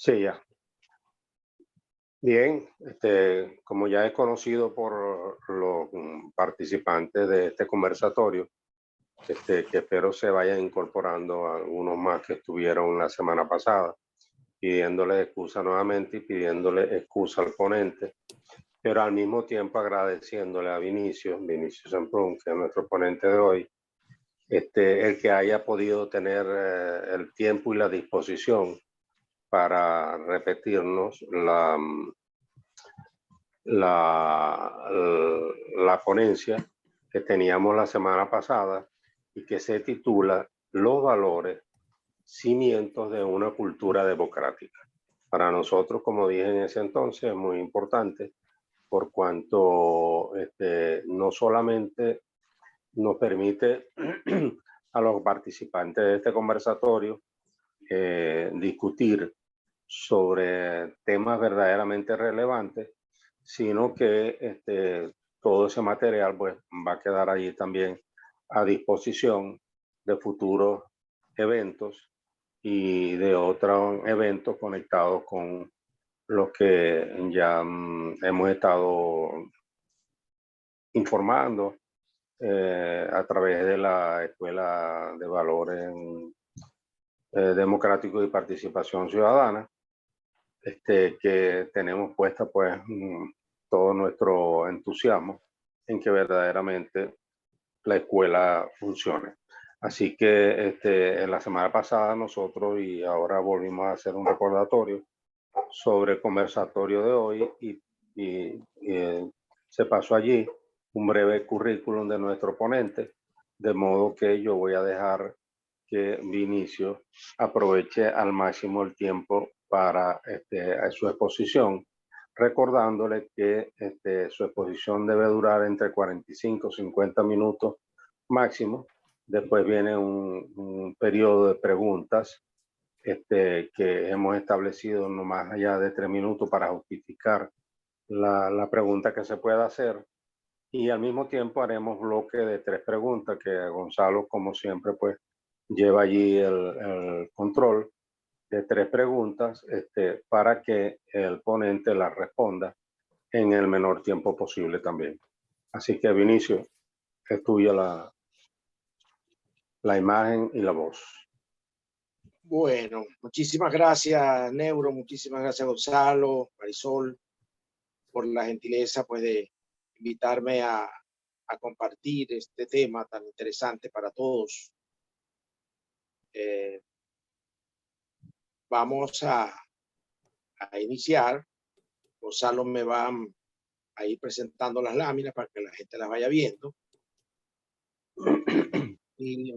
Sí, ya. Bien, como ya es conocido por los participantes de este conversatorio, que espero se vayan incorporando algunos más que estuvieron la semana pasada, pidiéndole excusa nuevamente y pidiéndole excusa al ponente, pero al mismo tiempo agradeciéndole a Vinicio Semprún, que es nuestro ponente de hoy, el que haya podido tener el tiempo y la disposición para repetirnos la, la ponencia que teníamos la semana pasada y que se titula Los valores, cimientos de una cultura democrática. Para nosotros, como dije en ese entonces, es muy importante por cuanto no solamente nos permite a los participantes de este conversatorio discutir sobre temas verdaderamente relevantes, sino que todo ese material pues, va a quedar allí también a disposición de futuros eventos y de otros eventos conectados con los que ya hemos estado informando a través de la Escuela de Valores Democráticos y Participación Ciudadana, que tenemos puesta pues todo nuestro entusiasmo en que verdaderamente la escuela funcione. Así que en la semana pasada nosotros y ahora volvimos a hacer un recordatorio sobre el conversatorio de hoy y se pasó allí un breve currículum de nuestro ponente, de modo que yo voy a dejar que Vinicio aproveche al máximo el tiempo para su exposición, recordándole que su exposición debe durar entre 45 y 50 minutos máximo. Después viene un periodo de preguntas que hemos establecido no más allá de 3 minutos para justificar la pregunta que se pueda hacer. Y al mismo tiempo haremos bloque de 3 preguntas que Gonzalo, como siempre, pues lleva allí el control de 3 preguntas para que el ponente las responda en el menor tiempo posible también. Así que, Vinicio, es tuya la imagen y la voz. Bueno, muchísimas gracias, Neuro, muchísimas gracias, Gonzalo, Marisol, por la gentileza pues, de invitarme a compartir este tema tan interesante para todos. Vamos a iniciar. Gonzalo me va a ir presentando las láminas para que la gente las vaya viendo. Y,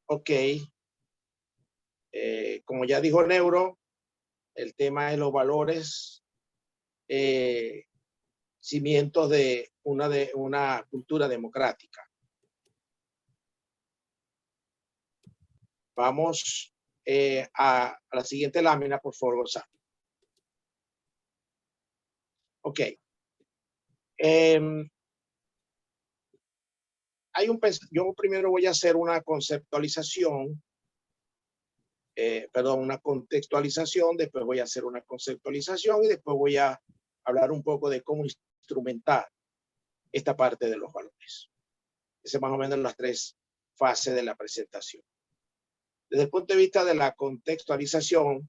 ok. Como ya dijo Neuro, el tema de los valores, cimientos de una cultura democrática. Vamos a la siguiente lámina, por favor, Gonzalo. Ok. Yo primero voy a hacer una conceptualización, una contextualización, después voy a hacer una conceptualización y después voy a hablar un poco de cómo instrumentar esta parte de los valores. Esas más o menos las 3 fases de la presentación. Desde el punto de vista de la contextualización,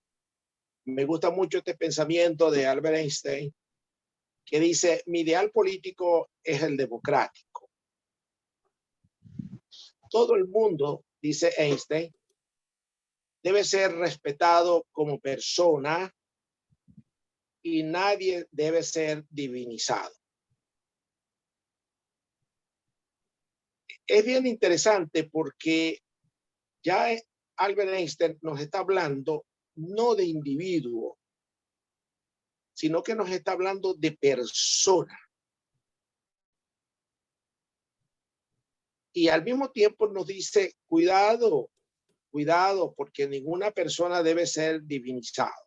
me gusta mucho este pensamiento de Albert Einstein, que dice, mi ideal político es el democrático. Todo el mundo, dice Einstein, debe ser respetado como persona y nadie debe ser divinizado. Es bien interesante porque ya Albert Einstein nos está hablando no de individuo, sino que nos está hablando de persona. Y al mismo tiempo nos dice, cuidado, cuidado, porque ninguna persona debe ser divinizada.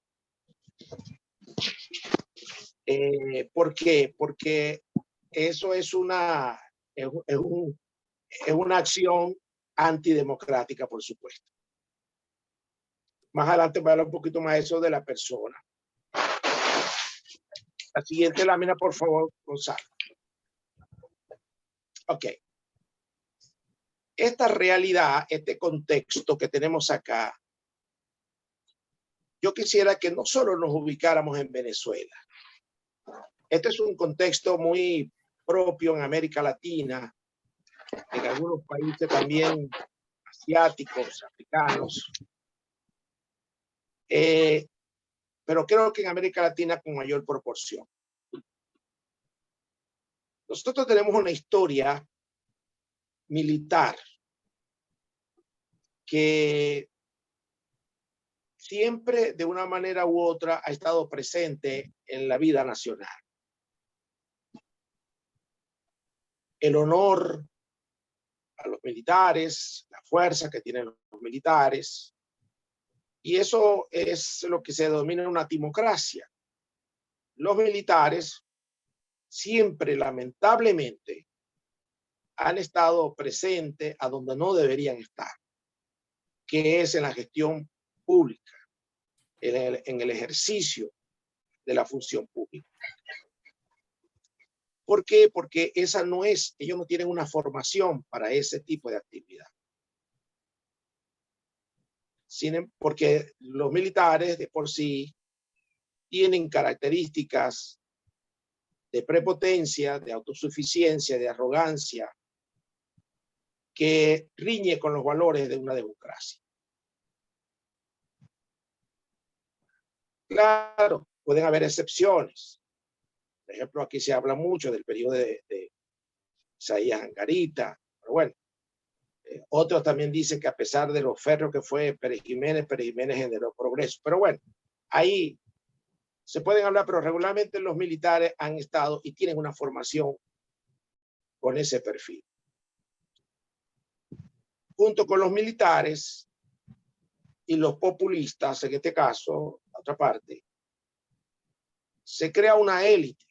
¿Por qué? Porque eso es una acción antidemocrática, por supuesto. Más adelante voy a hablar un poquito más de eso de la persona. La siguiente lámina, por favor, Gonzalo. Ok. Esta realidad, este contexto que tenemos acá, yo quisiera que no solo nos ubicáramos en Venezuela. Este es un contexto muy propio en América Latina, en algunos países también asiáticos, africanos. Pero creo que en América Latina con mayor proporción. Nosotros tenemos una historia militar que siempre de una manera u otra ha estado presente en la vida nacional. El honor a los militares, la fuerza que tienen los militares, y eso es lo que se denomina una timocracia. Los militares siempre, lamentablemente, han estado presentes a donde no deberían estar, que es en la gestión pública, en el ejercicio de la función pública. ¿Por qué? Porque esa no es, ellos no tienen una formación para ese tipo de actividad. Porque los militares de por sí tienen características de prepotencia, de autosuficiencia, de arrogancia, que riñe con los valores de una democracia. Claro, pueden haber excepciones. Por ejemplo, aquí se habla mucho del periodo de Isaías Angarita, pero bueno, otros también dicen que a pesar de lo férreo que fue Pérez Jiménez generó progreso. Pero bueno, ahí se pueden hablar, pero regularmente los militares han estado y tienen una formación con ese perfil. Junto con los militares y los populistas, en este caso, la otra parte, se crea una élite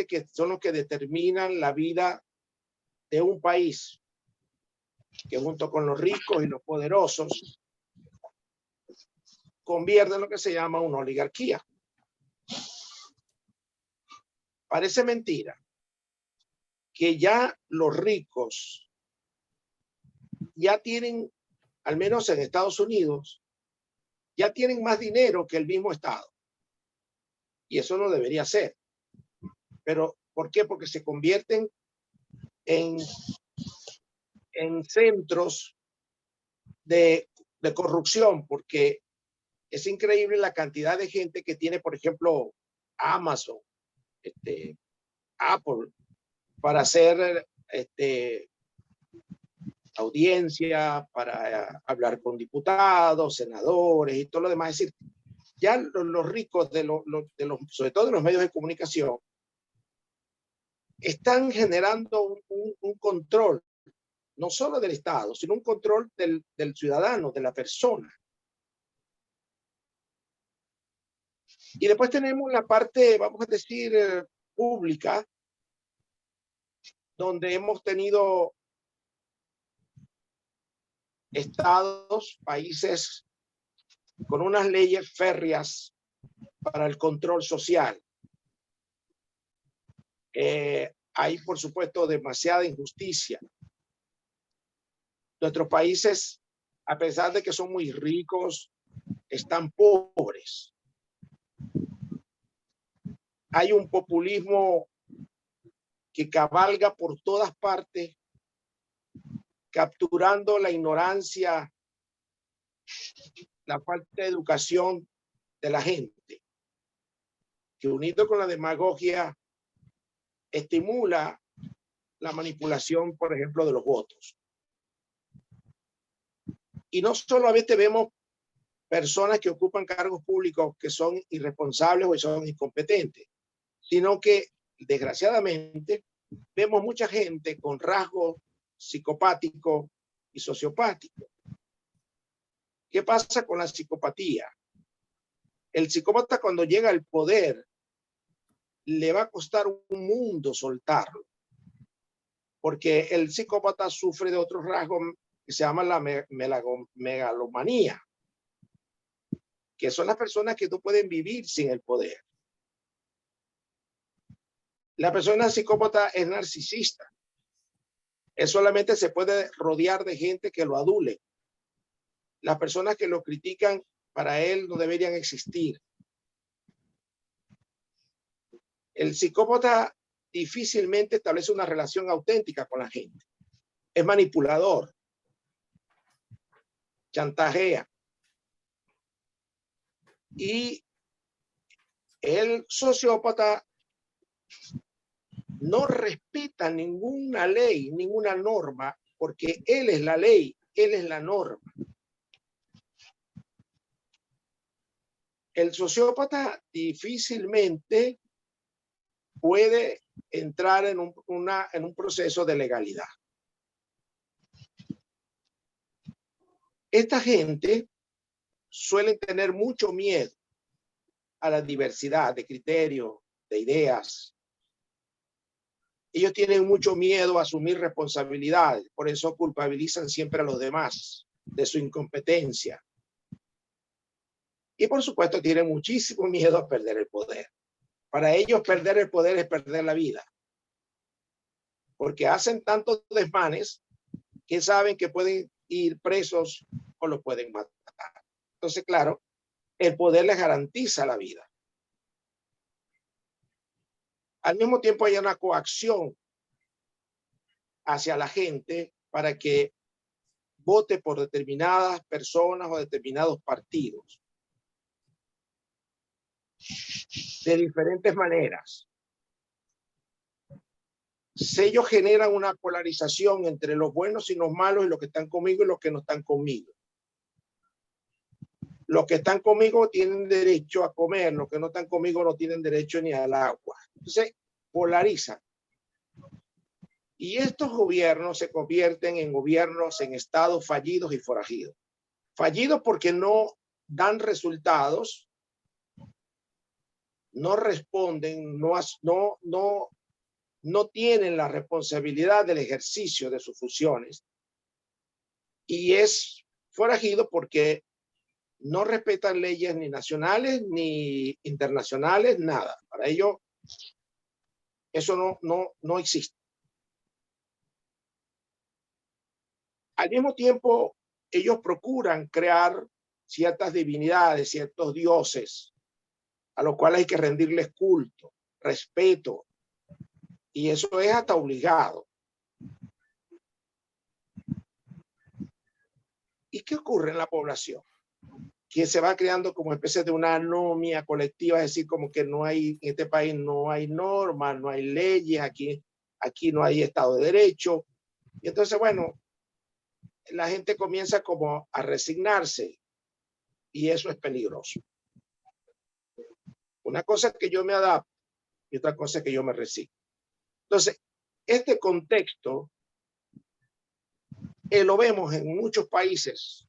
que son los que determinan la vida de un país, que junto con los ricos y los poderosos convierte en lo que se llama una oligarquía. Parece mentira que ya los ricos ya tienen, al menos en Estados Unidos, ya tienen más dinero que el mismo Estado. Y eso no debería ser. Pero, ¿por qué? Porque se convierten en centros de corrupción, porque es increíble la cantidad de gente que tiene, por ejemplo, Amazon, Apple, para hacer audiencia, para hablar con diputados, senadores y todo lo demás. Es decir, ya los ricos sobre todo de los medios de comunicación, están generando un control, no solo del Estado, sino un control del ciudadano, de la persona. Y después tenemos la parte, vamos a decir, pública, donde hemos tenido estados, países con unas leyes férreas para el control social. Hay, por supuesto, demasiada injusticia. Nuestros países, a pesar de que son muy ricos, están pobres. Hay un populismo que cabalga por todas partes, capturando la ignorancia, la falta de educación de la gente, que unido con la demagogia estimula la manipulación, por ejemplo, de los votos. Y no solamente vemos personas que ocupan cargos públicos que son irresponsables o son incompetentes, sino que, desgraciadamente, vemos mucha gente con rasgos psicopáticos y sociopáticos. ¿Qué pasa con la psicopatía? El psicópata, cuando llega al poder, le va a costar un mundo soltarlo. porque el psicópata sufre de otros rasgos que se llama la megalomanía, que son las personas que no pueden vivir sin el poder. La persona psicópata es narcisista. Él solamente se puede rodear de gente que lo adule. Las personas que lo critican, para él no deberían existir. El psicópata difícilmente establece una relación auténtica con la gente. Es manipulador, chantajea. Y el sociópata no respeta ninguna ley, ninguna norma, porque él es la ley, él es la norma. El sociópata difícilmente puede entrar en un proceso de legalidad. Esta gente suele tener mucho miedo a la diversidad de criterios, de ideas. Ellos tienen mucho miedo a asumir responsabilidades, por eso culpabilizan siempre a los demás de su incompetencia. Y por supuesto tienen muchísimo miedo a perder el poder. Para ellos perder el poder es perder la vida. Porque hacen tantos desmanes que saben que pueden ir presos o los pueden matar. Entonces, claro, el poder les garantiza la vida. Al mismo tiempo hay una coacción hacia la gente para que vote por determinadas personas o determinados partidos de diferentes maneras. Si ellos generan una polarización entre los buenos y los malos y los que están conmigo y los que no están conmigo. Los que están conmigo tienen derecho a comer, los que no están conmigo no tienen derecho ni al agua. Entonces, polarizan. Y estos gobiernos se convierten en gobiernos, en estados fallidos y forajidos. Fallidos porque no dan resultados, no responden, no tienen la responsabilidad del ejercicio de sus funciones. Y es forajido porque no respetan leyes ni nacionales ni internacionales, nada. Para ellos eso no existe. Al mismo tiempo, ellos procuran crear ciertas divinidades, ciertos dioses, a los cuales hay que rendirles culto, respeto, y eso es hasta obligado. ¿Y qué ocurre en la población? Que se va creando como especie de una anomia colectiva, es decir, como que no hay, en este país no hay normas, no hay leyes, aquí no hay Estado de Derecho. Y entonces, bueno, la gente comienza como a resignarse y eso es peligroso. Una cosa es que yo me adapto y otra cosa es que yo me resigno. Entonces, este contexto lo vemos en muchos países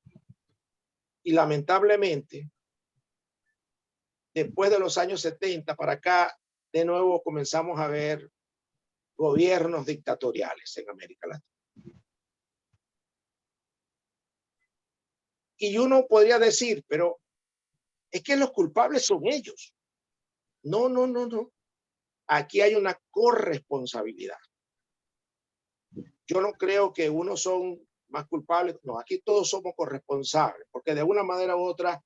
y lamentablemente después de los años 70 para acá, de nuevo comenzamos a ver gobiernos dictatoriales en América Latina. Y uno podría decir, pero es que los culpables son ellos. No. Aquí hay una corresponsabilidad. Yo no creo que unos son más culpables. No, aquí todos somos corresponsables, porque de una manera u otra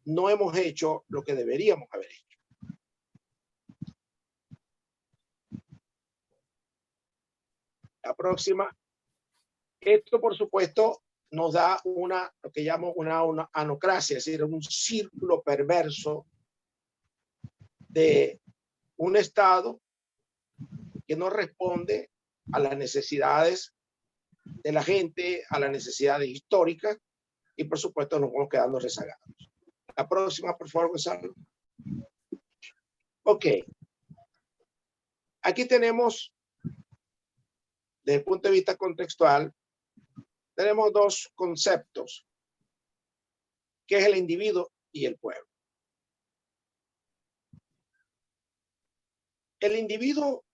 no hemos hecho lo que deberíamos haber hecho. La próxima. Esto, por supuesto, nos da lo que llamo una anocracia, es decir, un círculo perverso de un Estado que no responde a las necesidades de la gente, a las necesidades históricas, y por supuesto nos vamos quedando rezagados. La próxima, por favor, Gonzalo. Ok. Aquí tenemos, desde el punto de vista contextual, tenemos dos conceptos, que es el individuo y el pueblo. El individuo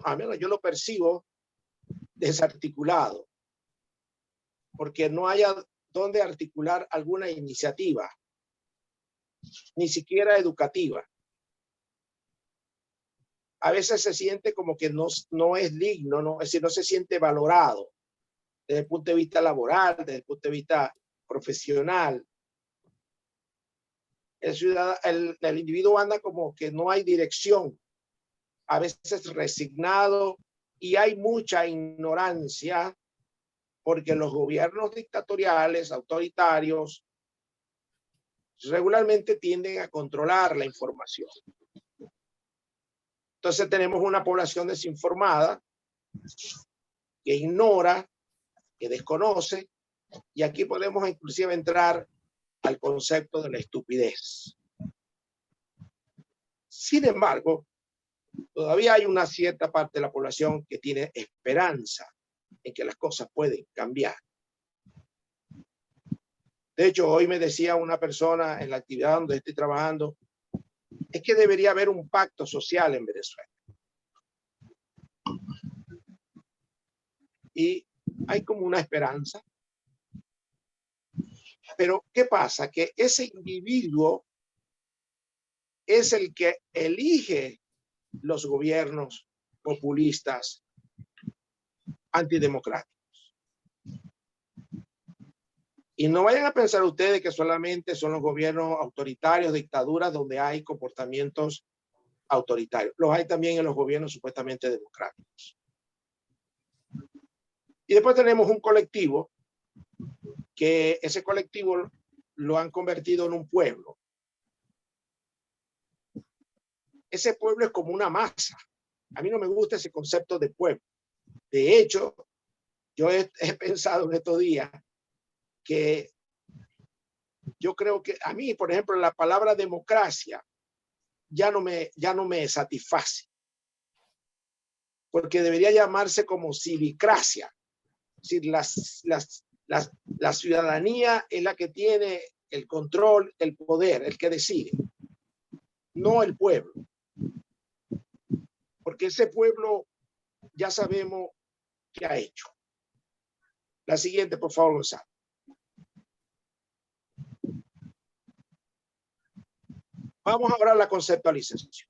al menos yo lo percibo desarticulado, porque no haya donde articular alguna iniciativa, ni siquiera educativa. A veces se siente como que no es digno, ¿no? Es decir, no se siente valorado desde el punto de vista laboral, desde el punto de vista profesional. El individuo anda como que no hay dirección, a veces resignado, y hay mucha ignorancia porque los gobiernos dictatoriales, autoritarios, regularmente tienden a controlar la información. Entonces tenemos una población desinformada que ignora, que desconoce, y aquí podemos inclusive entrar al concepto de la estupidez. Sin embargo, todavía hay una cierta parte de la población que tiene esperanza en que las cosas pueden cambiar. De hecho, hoy me decía una persona en la actividad donde estoy trabajando, es que debería haber un pacto social en Venezuela. Y hay como una esperanza. Pero ¿qué pasa? Que ese individuo es el que elige los gobiernos populistas antidemocráticos. Y no vayan a pensar ustedes que solamente son los gobiernos autoritarios, dictaduras, donde hay comportamientos autoritarios. Los hay también en los gobiernos supuestamente democráticos. Y después tenemos un colectivo, que ese colectivo lo han convertido en un pueblo. Ese pueblo es como una masa. A mí no me gusta ese concepto de pueblo. De hecho, yo he pensado en estos días que yo creo que a mí, por ejemplo, la palabra democracia ya no me satisface, porque debería llamarse como civicracia. Es decir, la ciudadanía es la que tiene el control, el poder, el que decide, no el pueblo. Porque ese pueblo ya sabemos qué ha hecho. La siguiente, por favor, Gonzalo. Vamos ahora a la conceptualización.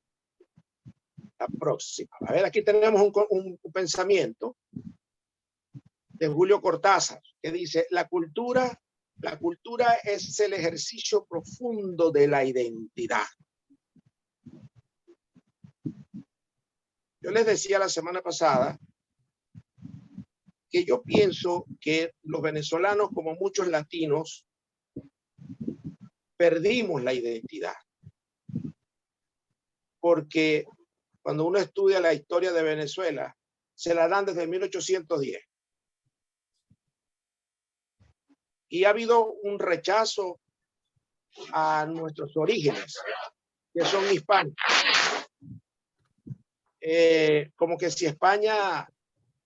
La próxima. A ver, aquí tenemos un pensamiento de Julio Cortázar que dice: la cultura es el ejercicio profundo de la identidad. Yo les decía la semana pasada que yo pienso que los venezolanos, como muchos latinos, perdimos la identidad. Porque cuando uno estudia la historia de Venezuela, se la dan desde 1810. Y ha habido un rechazo a nuestros orígenes, que son hispánicos. Como que si España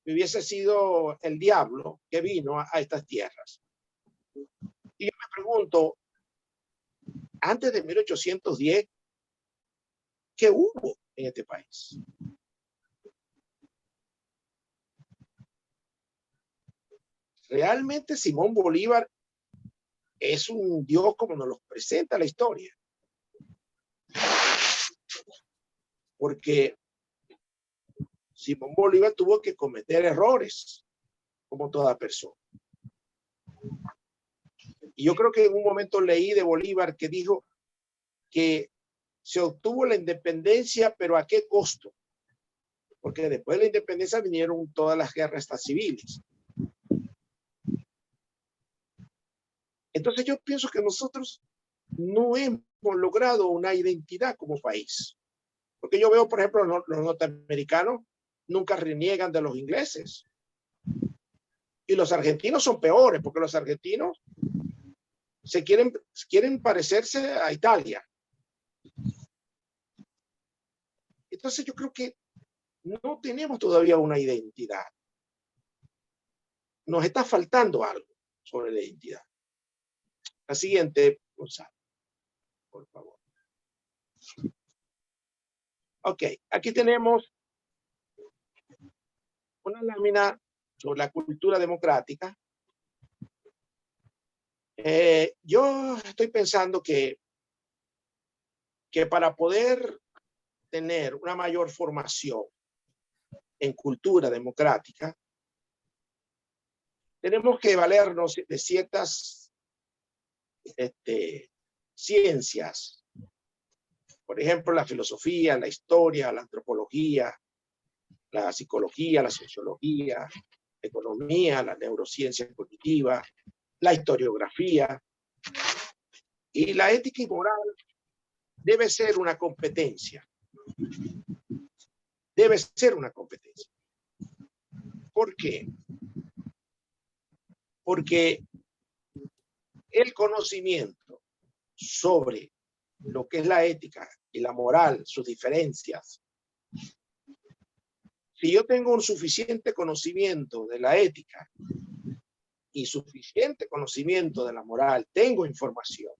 hubiese sido el diablo que vino a estas tierras. Y yo me pregunto, antes de 1810, ¿qué hubo en este país? Realmente Simón Bolívar es un dios como nos lo presenta la historia. Porque Simón Bolívar tuvo que cometer errores, como toda persona. Y yo creo que en un momento leí de Bolívar que dijo que se obtuvo la independencia, pero ¿a qué costo? Porque después de la independencia vinieron todas las guerras civiles. Entonces yo pienso que nosotros no hemos logrado una identidad como país. Porque yo veo, por ejemplo, los norteamericanos nunca reniegan de los ingleses. Y los argentinos son peores, porque los argentinos quieren parecerse a Italia. Entonces yo creo que no tenemos todavía una identidad. Nos está faltando algo sobre la identidad. La siguiente, Gonzalo, por favor. Ok, aquí tenemos una lámina sobre la cultura democrática. Yo estoy pensando que para poder tener una mayor formación en cultura democrática, tenemos que valernos de ciertas ciencias. Por ejemplo, la filosofía, la historia, la antropología, la psicología, la sociología, la economía, la neurociencia cognitiva, la historiografía. Y la ética y moral debe ser una competencia. Debe ser una competencia. ¿Por qué? Porque el conocimiento sobre lo que es la ética y la moral, sus diferencias, si yo tengo un suficiente conocimiento de la ética y suficiente conocimiento de la moral, tengo información.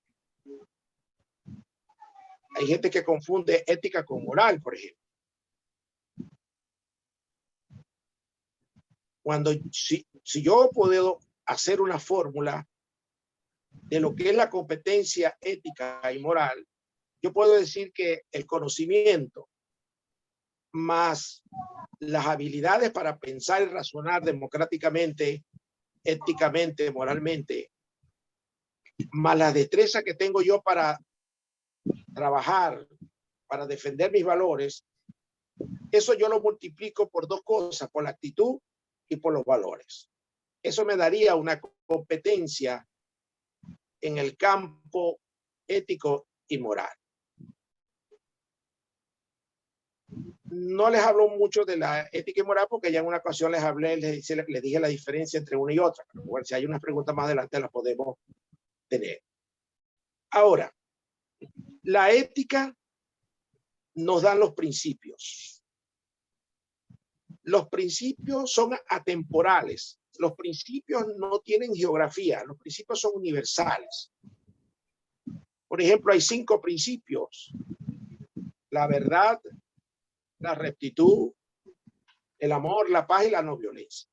Hay gente que confunde ética con moral, por ejemplo. Cuando si yo puedo hacer una fórmula de lo que es la competencia ética y moral, yo puedo decir que el conocimiento más las habilidades para pensar y razonar democráticamente, éticamente, moralmente, más la destreza que tengo yo para trabajar, para defender mis valores, eso yo lo multiplico por dos cosas, por la actitud y por los valores. Eso me daría una competencia en el campo ético y moral. No les hablo mucho de la ética y moral porque ya en una ocasión les hablé, les dije la diferencia entre una y otra. Pero bueno, si hay unas preguntas más adelante las podemos tener. Ahora, la ética nos dan los principios. Los principios son atemporales. Los principios no tienen geografía. Los principios son universales. Por ejemplo, hay 5 principios. La verdad, la rectitud, el amor, la paz y la no violencia.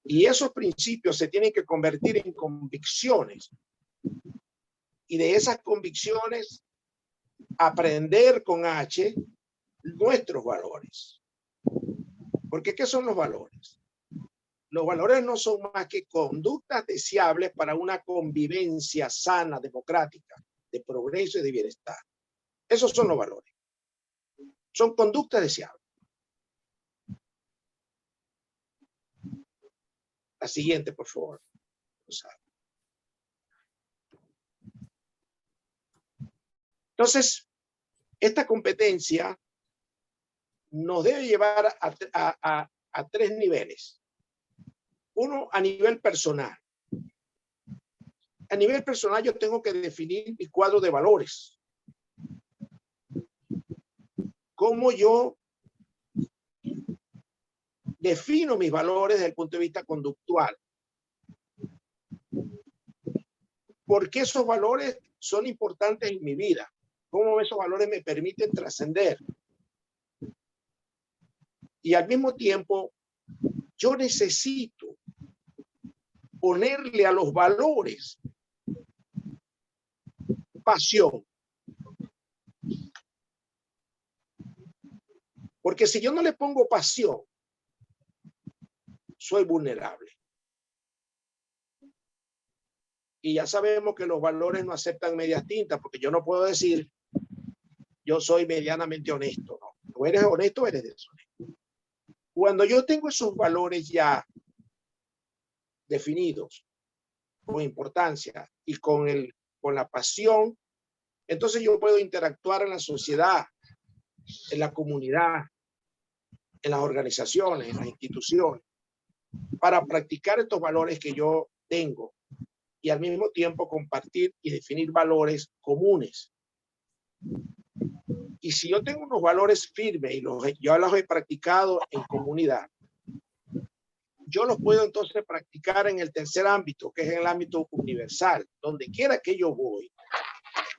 Y esos principios se tienen que convertir en convicciones. Y de esas convicciones, aprender con H nuestros valores. Porque ¿qué son los valores? Los valores no son más que conductas deseables para una convivencia sana, democrática, de progreso y de bienestar. Esos son los valores. Son conductas deseables. La siguiente, por favor. Entonces, esta competencia nos debe llevar a 3 niveles. Uno, a nivel personal. A nivel personal yo tengo que definir mi cuadro de valores. Cómo yo defino mis valores desde el punto de vista conductual. ¿Por qué esos valores son importantes en mi vida? ¿Cómo esos valores me permiten trascender? Y al mismo tiempo, yo necesito ponerle a los valores pasión. Porque si yo no le pongo pasión, soy vulnerable. Y ya sabemos que los valores no aceptan medias tintas, porque yo no puedo decir, yo soy medianamente honesto. No, o eres honesto o eres deshonesto. Cuando yo tengo esos valores ya definidos, con importancia y con la pasión, entonces yo puedo interactuar en la sociedad, en la comunidad, en las organizaciones, en las instituciones, para practicar estos valores que yo tengo y al mismo tiempo compartir y definir valores comunes. Y si yo tengo unos valores firmes y yo los he practicado en comunidad, yo los puedo entonces practicar en el tercer ámbito, que es el ámbito universal. Donde quiera que yo voy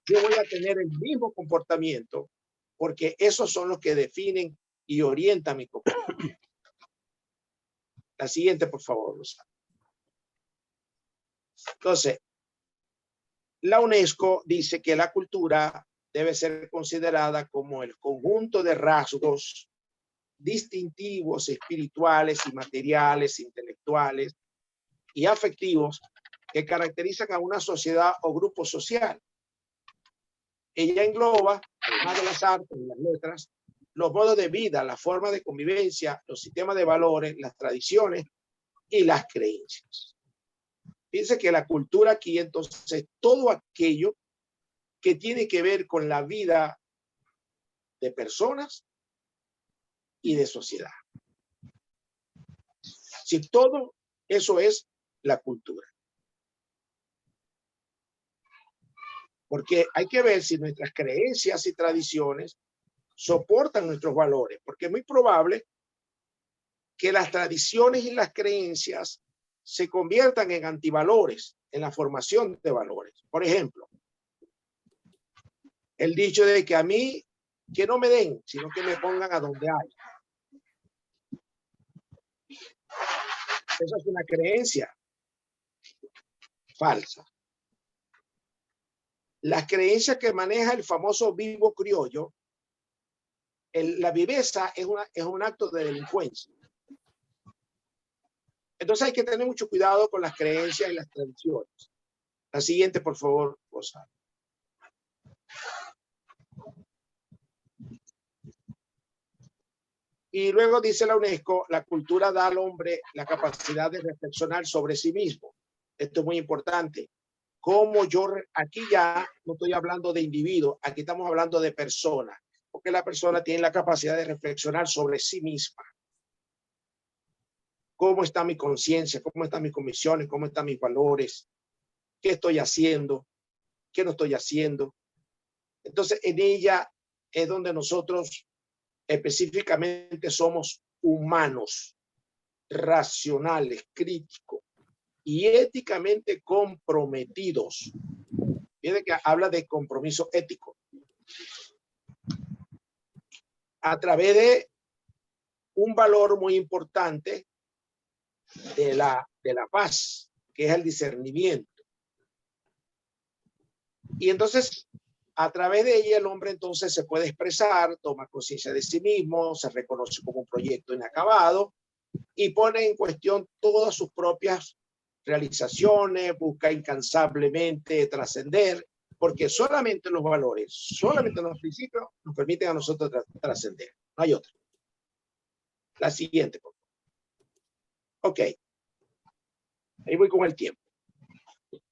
a tener el mismo comportamiento, porque esos son los que definen y orientan mi comportamiento. La siguiente, por favor, Rosa. Entonces, la UNESCO dice que la cultura debe ser considerada como el conjunto de rasgos distintivos, espirituales y materiales, intelectuales y afectivos que caracterizan a una sociedad o grupo social. Ella engloba, además de las artes y las letras, los modos de vida, la forma de convivencia, los sistemas de valores, las tradiciones y las creencias. Fíjense que la cultura aquí, entonces, todo aquello que tiene que ver con la vida de personas y de sociedad. Si todo eso es la cultura. Porque hay que ver si nuestras creencias y tradiciones soportan nuestros valores, porque es muy probable que las tradiciones y las creencias se conviertan en antivalores en la formación de valores. Por ejemplo, el dicho de que a mí que no me den, sino que me pongan a donde hay. Esa es una creencia falsa. Las creencias que maneja el famoso vivo criollo, la viveza es un acto de delincuencia. Entonces hay que tener mucho cuidado con las creencias y las tradiciones. La siguiente, por favor, Rosa. Y luego dice la UNESCO, la cultura da al hombre la capacidad de reflexionar sobre sí mismo. Esto es muy importante. Como yo, aquí ya no estoy hablando de individuo, aquí estamos hablando de persona, porque la persona tiene la capacidad de reflexionar sobre sí misma. ¿Cómo está mi conciencia? ¿Cómo están mis convicciones? ¿Cómo están mis valores? ¿Qué estoy haciendo? ¿Qué no estoy haciendo? Entonces, en ella es donde nosotros específicamente somos humanos, racionales, críticos y éticamente comprometidos. Fíjate que habla de compromiso ético. A través de un valor muy importante de la paz, que es el discernimiento. Y entonces, a través de ella, el hombre entonces se puede expresar, toma conciencia de sí mismo, se reconoce como un proyecto inacabado y pone en cuestión todas sus propias realizaciones, busca incansablemente trascender, porque solamente los valores, solamente los principios nos permiten a nosotros trascender. No hay otra. La siguiente, por favor. Ok. Ahí voy con el tiempo.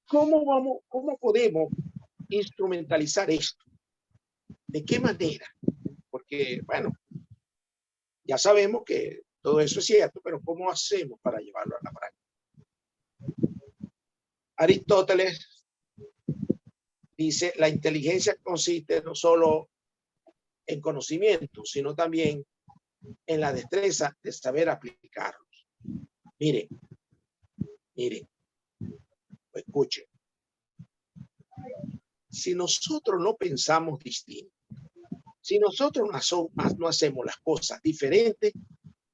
¿Cómo podemos instrumentalizar esto? ¿De qué manera? Porque, bueno, ya sabemos que todo eso es cierto, pero ¿cómo hacemos para llevarlo a la práctica? Aristóteles dice, la inteligencia consiste no solo en conocimiento, sino también en la destreza de saber aplicarlos. Miren, escuchen. Si nosotros no pensamos distinto, si nosotros no hacemos las cosas diferentes,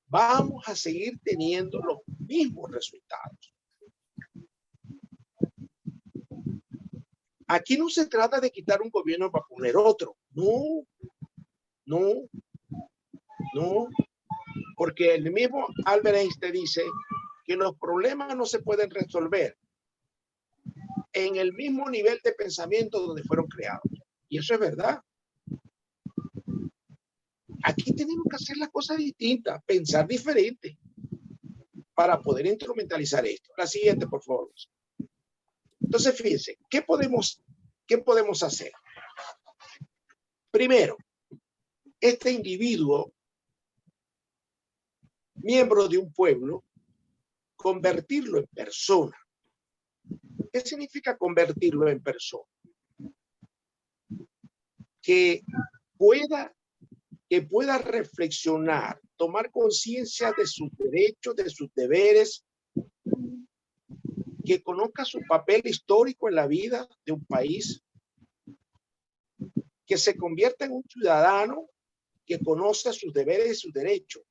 vamos a seguir teniendo los mismos resultados. Aquí no se trata de quitar un gobierno para poner otro. No. Porque el mismo Albert Einstein dice que los problemas no se pueden resolver en el mismo nivel de pensamiento donde fueron creados. Y eso es verdad. Aquí tenemos que hacer las cosas distintas, pensar diferente para poder instrumentalizar esto. La siguiente, por favor. Entonces, fíjense, ¿qué podemos hacer? Primero, este individuo, miembro de un pueblo, convertirlo en persona. ¿Qué significa convertirlo en persona? Que pueda reflexionar, tomar conciencia de sus derechos, de sus deberes, que conozca su papel histórico en la vida de un país, que se convierta en un ciudadano que conoce sus deberes y sus derechos.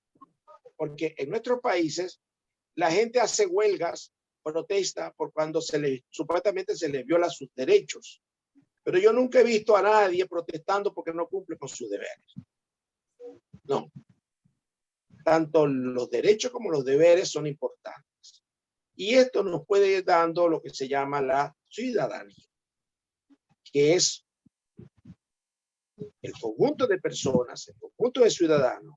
Porque en nuestros países La gente hace huelgas, protesta por cuando supuestamente se les viola sus derechos. Pero yo nunca he visto a nadie protestando porque no cumple con sus deberes. No. Tanto los derechos como los deberes son importantes. Y esto nos puede ir dando lo que se llama la ciudadanía, que es el conjunto de personas, el conjunto de ciudadanos,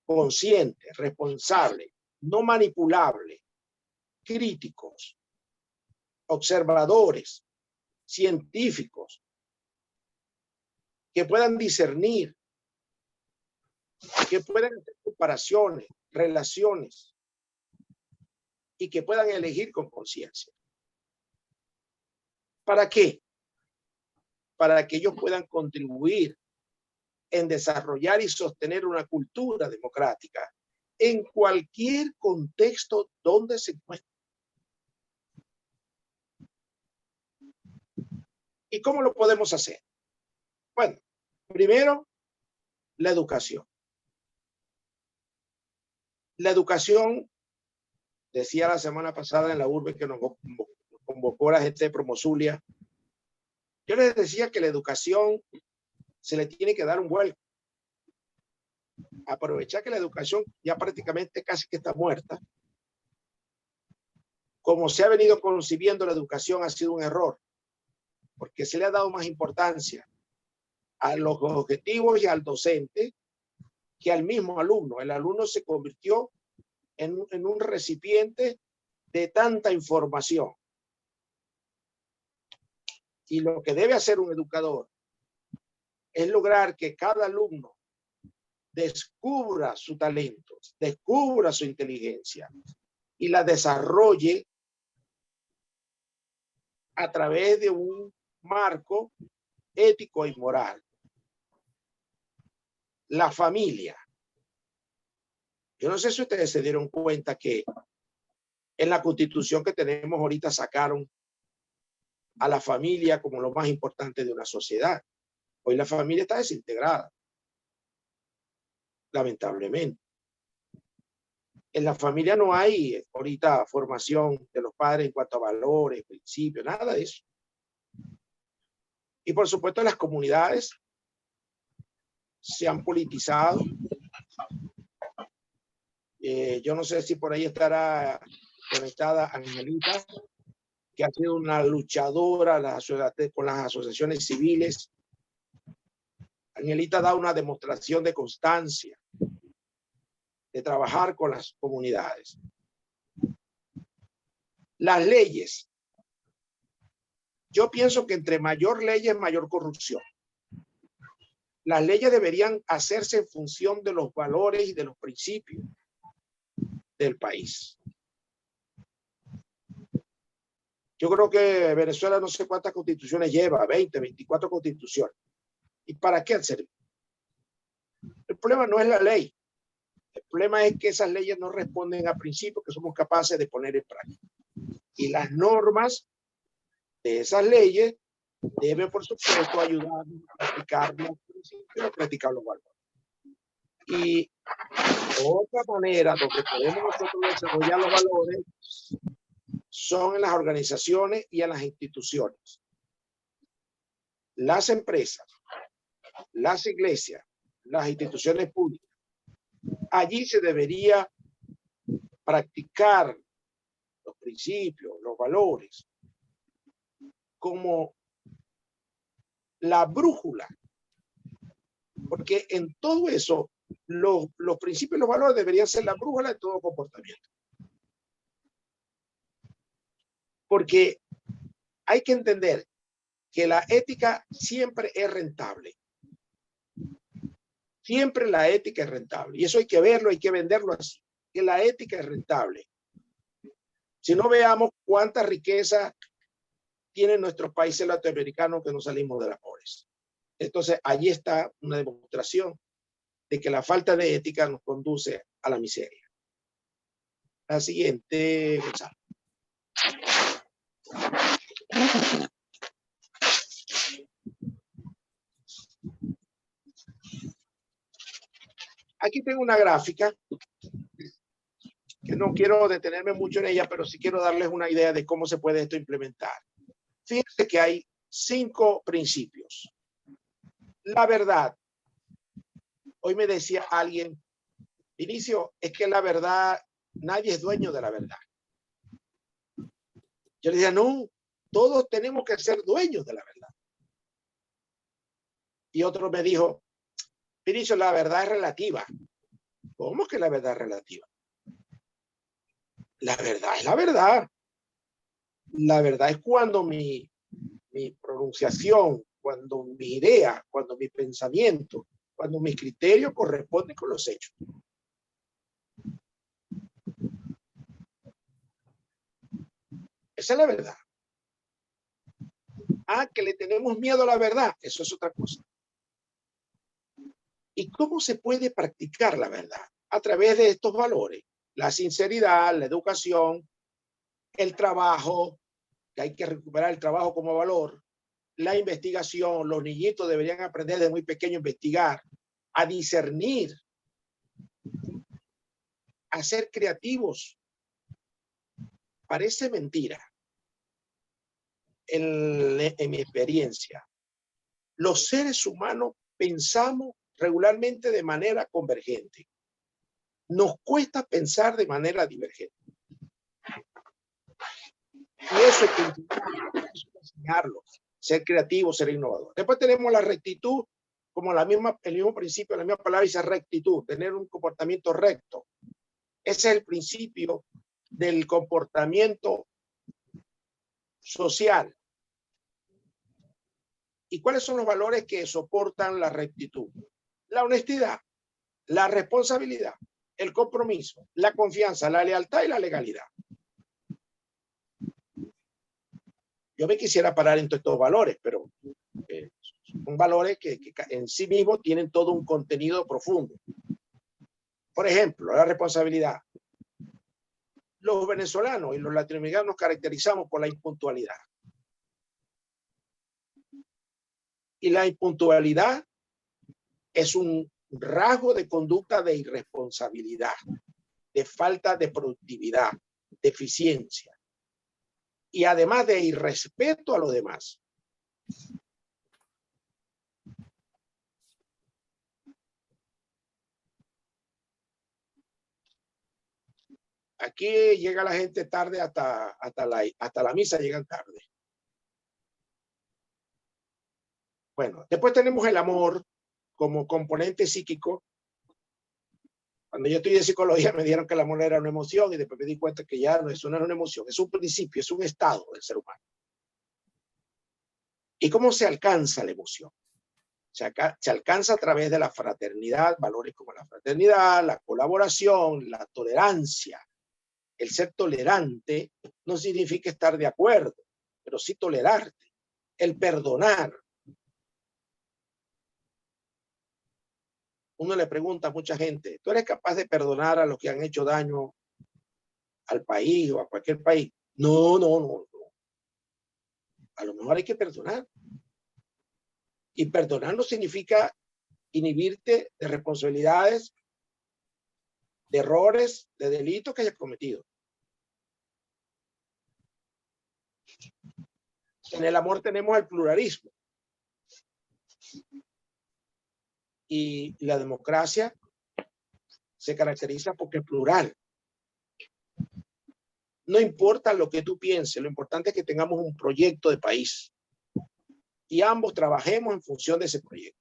conscientes, responsables, no manipulables, críticos, observadores, científicos, que puedan discernir, que puedan hacer comparaciones, relaciones y que puedan elegir con conciencia. ¿Para qué? Para que ellos puedan contribuir en desarrollar y sostener una cultura democrática en cualquier contexto donde se encuentre. ¿Y cómo lo podemos hacer? Bueno, primero, la educación. La educación, decía la semana pasada en la urbe que nos convocó la gente de Promozulia, yo les decía que la educación se le tiene que dar un vuelco. Aprovechar que la educación ya prácticamente casi que está muerta. Como se ha venido concibiendo la educación ha sido un error, porque se le ha dado más importancia a los objetivos y al docente que al mismo alumno. El alumno se convirtió en un recipiente de tanta información. Y lo que debe hacer un educador es lograr que cada alumno descubra su talento, descubra su inteligencia y la desarrolle a través de un marco ético y moral. La familia. Yo no sé si ustedes se dieron cuenta que en la Constitución que tenemos ahorita sacaron a la familia como lo más importante de una sociedad. Hoy la familia está desintegrada, lamentablemente. En la familia no hay ahorita formación de los padres en cuanto a valores, principios, nada de eso. Y por supuesto las comunidades se han politizado. Yo no sé si por ahí estará conectada Angelita, que ha sido una luchadora con las asociaciones civiles. Angelita da una demostración de constancia, de trabajar con las comunidades. Las leyes. Yo pienso que entre mayor leyes, mayor corrupción. Las leyes deberían hacerse en función de los valores y de los principios del país. Yo creo que Venezuela no sé cuántas constituciones lleva, 20, 24 constituciones. ¿Y para qué han servido? El problema no es la ley. El problema es que esas leyes no responden a principios que somos capaces de poner en práctica. Y las normas de esas leyes deben, por supuesto, ayudarnos a practicar los principios, a practicar los valores. Y otra manera donde podemos nosotros desarrollar los valores son en las organizaciones y en las instituciones. Las empresas, las iglesias, las instituciones públicas. Allí se debería practicar los principios, los valores, como la brújula. Porque en todo eso, los principios y los valores deberían ser la brújula de todo comportamiento. Porque hay que entender que la ética siempre es rentable. Siempre la ética es rentable. Y eso hay que verlo, hay que venderlo así. Que la ética es rentable. Si no, veamos cuánta riqueza tienen nuestros países latinoamericanos que no salimos de la pobreza. Entonces, allí está una demostración de que la falta de ética nos conduce a la miseria. La siguiente, Gonzalo. Aquí tengo una gráfica que no quiero detenerme mucho en ella, pero sí quiero darles una idea de cómo se puede esto implementar. Fíjense que hay 5 principios. La verdad. Hoy me decía alguien, Vinicio, es que la verdad, nadie es dueño de la verdad. Yo le decía, no, todos tenemos que ser dueños de la verdad. Y otro me dijo, Vinicio, la verdad es relativa. ¿Cómo que la verdad es relativa? La verdad es la verdad. La verdad es cuando mi pronunciación, cuando mi idea, cuando mi pensamiento, cuando mi criterio corresponde con los hechos. Esa es la verdad. Que le tenemos miedo a la verdad, eso es otra cosa. ¿Y cómo se puede practicar la verdad? A través de estos valores. La sinceridad, la educación, el trabajo, que hay que recuperar el trabajo como valor, la investigación. Los niñitos deberían aprender desde muy pequeño a investigar, a discernir, a ser creativos. Parece mentira. En mi experiencia, los seres humanos pensamos regularmente de manera convergente. Nos cuesta pensar de manera divergente. Y eso hay que enseñarlo, ser creativo, ser innovador. Después tenemos la rectitud, como el mismo principio, la misma palabra dice rectitud, tener un comportamiento recto. Ese es el principio del comportamiento social. ¿Y cuáles son los valores que soportan la rectitud? La honestidad, la responsabilidad, el compromiso, la confianza, la lealtad y la legalidad. Yo me quisiera parar en todos estos valores, pero son valores que en sí mismos tienen todo un contenido profundo. Por ejemplo, la responsabilidad. Los venezolanos y los latinoamericanos nos caracterizamos por la impuntualidad. Y la impuntualidad es un rasgo de conducta de irresponsabilidad, de falta de productividad, de eficiencia y además de irrespeto a los demás. Aquí llega la gente tarde hasta la misa llegan tarde. Bueno, después tenemos el amor como componente psíquico. Cuando yo estudié psicología me dijeron que el amor era una emoción y después me di cuenta que ya no, eso no es una emoción, es un principio, es un estado del ser humano. ¿Y cómo se alcanza la emoción? Se alcanza a través de la fraternidad, valores como la fraternidad, la colaboración, la tolerancia. El ser tolerante no significa estar de acuerdo, pero sí tolerarte. El perdonar. Uno le pregunta a mucha gente, ¿tú eres capaz de perdonar a los que han hecho daño al país o a cualquier país? No. A lo mejor hay que perdonar. Y perdonar no significa inhibirte de responsabilidades, de errores, de delitos que hayas cometido. En el amor tenemos el pluralismo. Y la democracia se caracteriza porque es plural. No importa lo que tú pienses, lo importante es que tengamos un proyecto de país y ambos trabajemos en función de ese proyecto.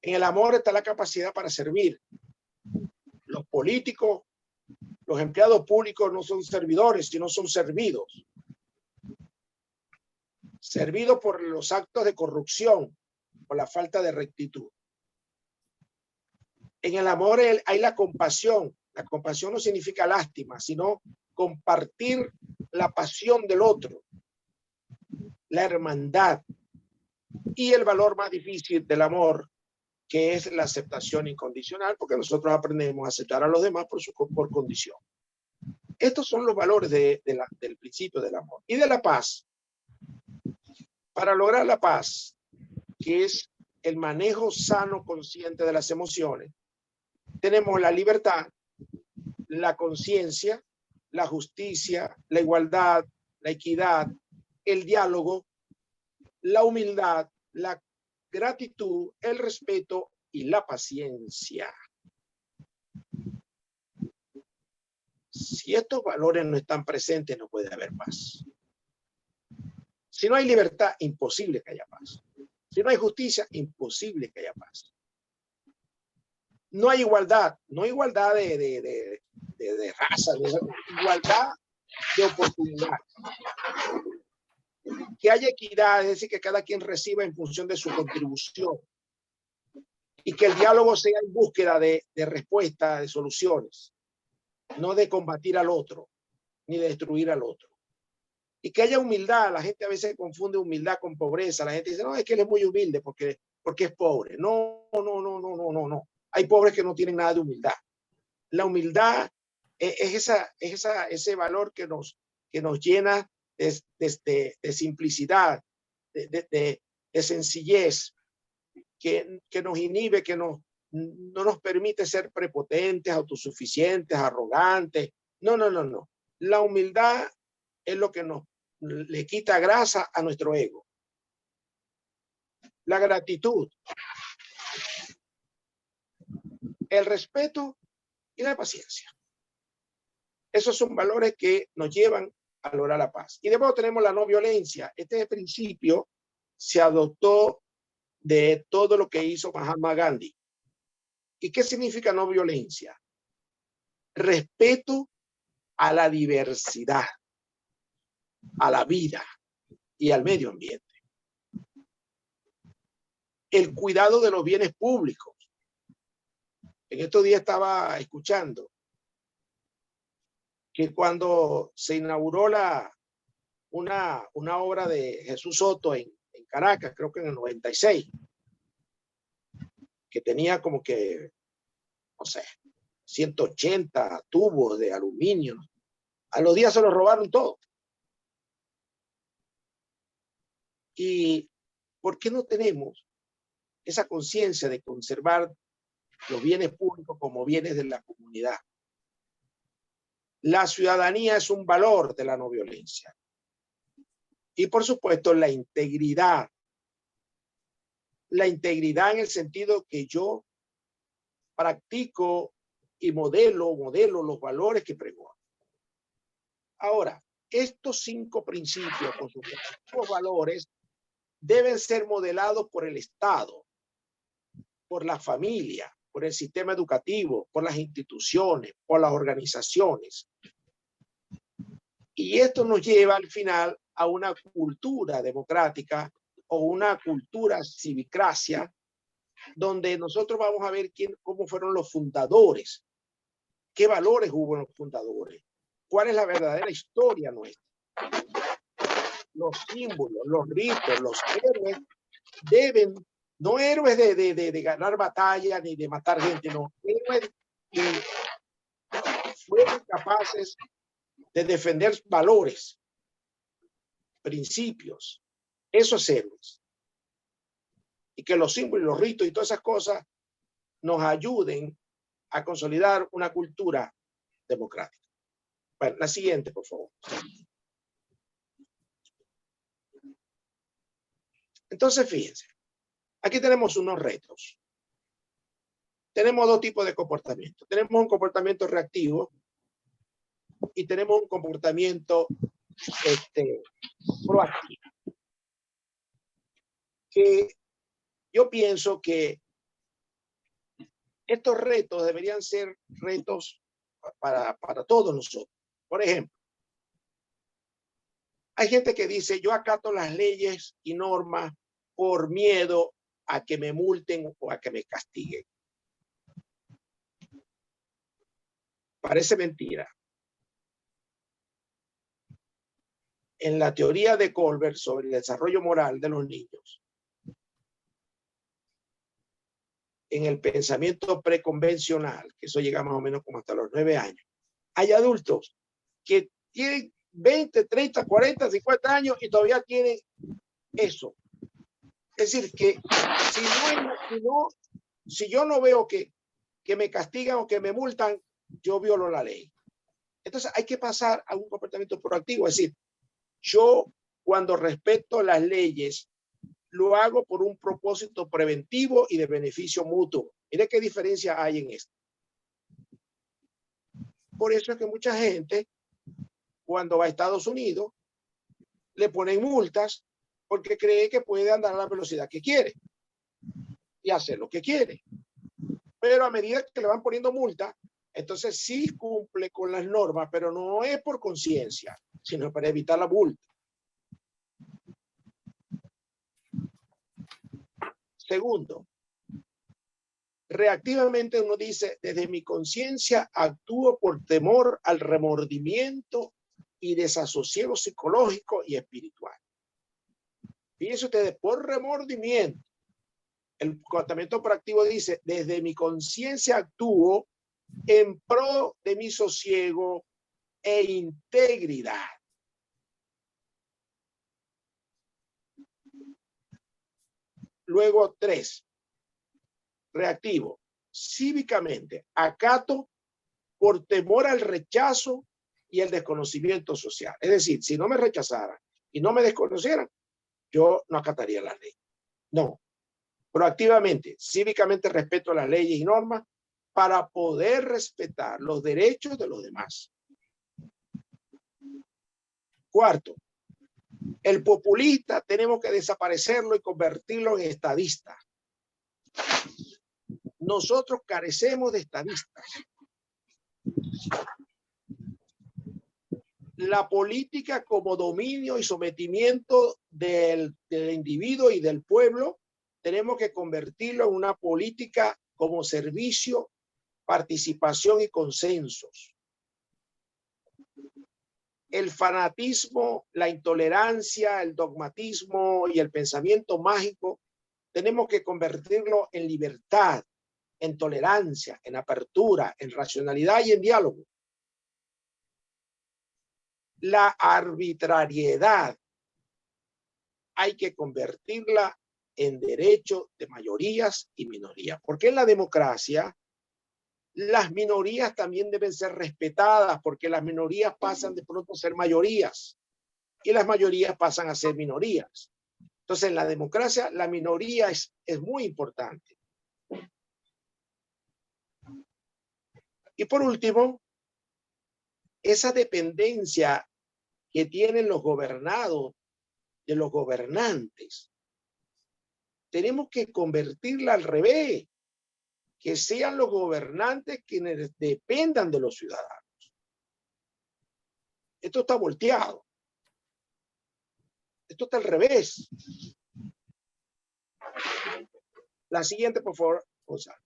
En el amor está la capacidad para servir. Los políticos, los empleados públicos no son servidores, sino son servidos. Servidos por los actos de corrupción, por la falta de rectitud. En el amor hay la compasión. La compasión no significa lástima, sino compartir la pasión del otro, la hermandad y el valor más difícil del amor, que es la aceptación incondicional, porque nosotros aprendemos a aceptar a los demás por condición. Estos son los valores del principio del amor y de la paz. Para lograr la paz, que es el manejo sano, consciente de las emociones, tenemos la libertad, la conciencia, la justicia, la igualdad, la equidad, el diálogo, la humildad, la gratitud, el respeto y la paciencia. Si estos valores no están presentes, no puede haber paz. Si no hay libertad, imposible que haya paz. Si no hay justicia, imposible que haya paz. No hay igualdad, no igualdad de raza, igualdad de oportunidad. Que haya equidad, es decir, que cada quien reciba en función de su contribución. Y que el diálogo sea en búsqueda de respuestas, de soluciones. No de combatir al otro, ni de destruir al otro. Y que haya humildad. La gente a veces confunde humildad con pobreza. La gente dice, no, es que él es muy humilde porque es pobre. No. Hay pobres que no tienen nada de humildad. La humildad es ese valor que nos llena de simplicidad, de sencillez, que nos inhibe, que no nos permite ser prepotentes, autosuficientes, arrogantes. No. La humildad es lo que le quita grasa a nuestro ego. La gratitud, el respeto y la paciencia. Esos son valores que nos llevan a lograr la paz. Y después tenemos la no violencia. Este principio se adoptó de todo lo que hizo Mahatma Gandhi. ¿Y qué significa no violencia? Respeto a la diversidad, a la vida y al medio ambiente. El cuidado de los bienes públicos. En estos días estaba escuchando que cuando se inauguró una obra de Jesús Soto en Caracas, creo que en el 96, que tenía como que, no sé, 180 tubos de aluminio. A los días se los robaron todo. ¿Y por qué no tenemos esa conciencia de conservar los bienes públicos como bienes de la comunidad? La ciudadanía es un valor de la no violencia. Y por supuesto la integridad. La integridad en el sentido que yo practico y modelo los valores que pregono. Ahora, estos 5 principios con sus respectivos valores deben ser modelados por el Estado, por la familia, por el sistema educativo, por las instituciones, por las organizaciones. Y esto nos lleva al final a una cultura democrática o una cultura civicracia, donde nosotros vamos a ver cómo fueron los fundadores, qué valores hubo en los fundadores, cuál es la verdadera historia nuestra. Los símbolos, los ritos, los héroes deben, no héroes de ganar batallas ni de matar gente, no, héroes que fueron capaces de defender valores, principios, esos héroes. Y que los símbolos, los ritos y todas esas cosas nos ayuden a consolidar una cultura democrática. Bueno, la siguiente, por favor. Entonces, fíjense, aquí tenemos unos retos. Tenemos 2 tipos de comportamiento. Tenemos un comportamiento reactivo y tenemos un comportamiento proactivo. Que yo pienso que estos retos deberían ser retos para todos nosotros. Por ejemplo, hay gente que dice, yo acato las leyes y normas por miedo a que me multen o a que me castiguen. Parece mentira. En la teoría de Colbert sobre el desarrollo moral de los niños, en el pensamiento preconvencional, que eso llega más o menos como hasta los 9 años, hay adultos que tienen 20, 30, 40, 50 años y todavía tienen eso. Es decir, que si yo no veo que me castigan o que me multan, yo violo la ley. Entonces hay que pasar a un comportamiento proactivo. Es decir, yo cuando respeto las leyes, lo hago por un propósito preventivo y de beneficio mutuo. Mire qué diferencia hay en esto. Por eso es que mucha gente, cuando va a Estados Unidos, le ponen multas porque cree que puede andar a la velocidad que quiere y hacer lo que quiere. Pero a medida que le van poniendo multa, entonces sí cumple con las normas, pero no es por conciencia, sino para evitar la multa. Segundo, reactivamente uno dice, desde mi conciencia actúo por temor al remordimiento y desasosiego psicológico y espiritual. Fíjense ustedes, por remordimiento, el comportamiento proactivo dice, desde mi conciencia actúo en pro de mi sosiego e integridad. Luego, 3. Reactivo. Cívicamente, acato por temor al rechazo y el desconocimiento social. Es decir, si no me rechazaran y no me desconocieran, yo no acataría la ley. No. Proactivamente, cívicamente respeto las leyes y normas para poder respetar los derechos de los demás. Cuarto, el populista tenemos que desaparecerlo y convertirlo en estadista. Nosotros carecemos de estadistas. La política como dominio y sometimiento del individuo y del pueblo, tenemos que convertirlo en una política como servicio, participación y consensos. El fanatismo, la intolerancia, el dogmatismo y el pensamiento mágico, tenemos que convertirlo en libertad, en tolerancia, en apertura, en racionalidad y en diálogo. La arbitrariedad hay que convertirla en derecho de mayorías y minorías, porque en la democracia las minorías también deben ser respetadas, porque las minorías pasan de pronto a ser mayorías y las mayorías pasan a ser minorías. Entonces, en la democracia la minoría es muy importante. Y por último, esa dependencia que tienen los gobernados de los gobernantes, tenemos que convertirla al revés, que sean los gobernantes quienes dependan de los ciudadanos. Esto está volteado. Esto está al revés. La siguiente, por favor, Gonzalo.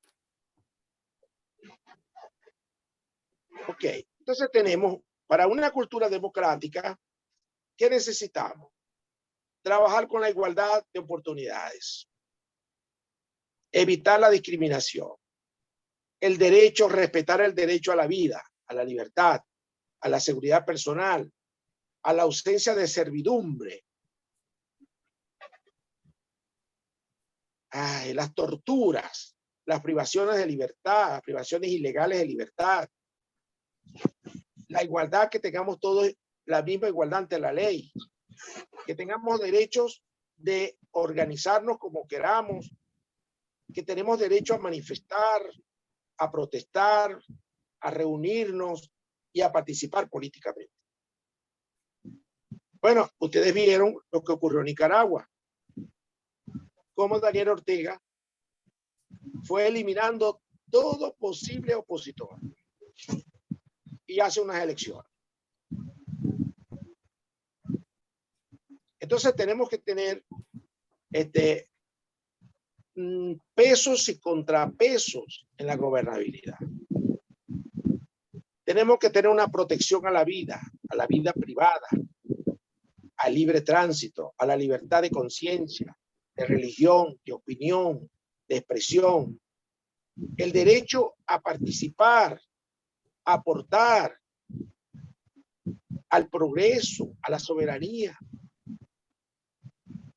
Ok, entonces tenemos, para una cultura democrática, ¿qué necesitamos? Trabajar con la igualdad de oportunidades, evitar la discriminación, el derecho, respetar el derecho a la vida, a la libertad, a la seguridad personal, a la ausencia de servidumbre, las torturas, las privaciones de libertad, las privaciones ilegales de libertad, la igualdad, que tengamos todos la misma igualdad ante la ley, que tengamos derechos de organizarnos como queramos, que tenemos derecho a manifestar, a protestar, a reunirnos y a participar políticamente. Bueno, ustedes vieron lo que ocurrió en Nicaragua, cómo Daniel Ortega fue eliminando todo posible opositor y hace unas elecciones. Entonces tenemos que tener pesos y contrapesos en la gobernabilidad. Tenemos que tener una protección a la vida privada, al libre tránsito, a la libertad de conciencia, de religión, de opinión, de expresión, el derecho a participar, a aportar al progreso, a la soberanía,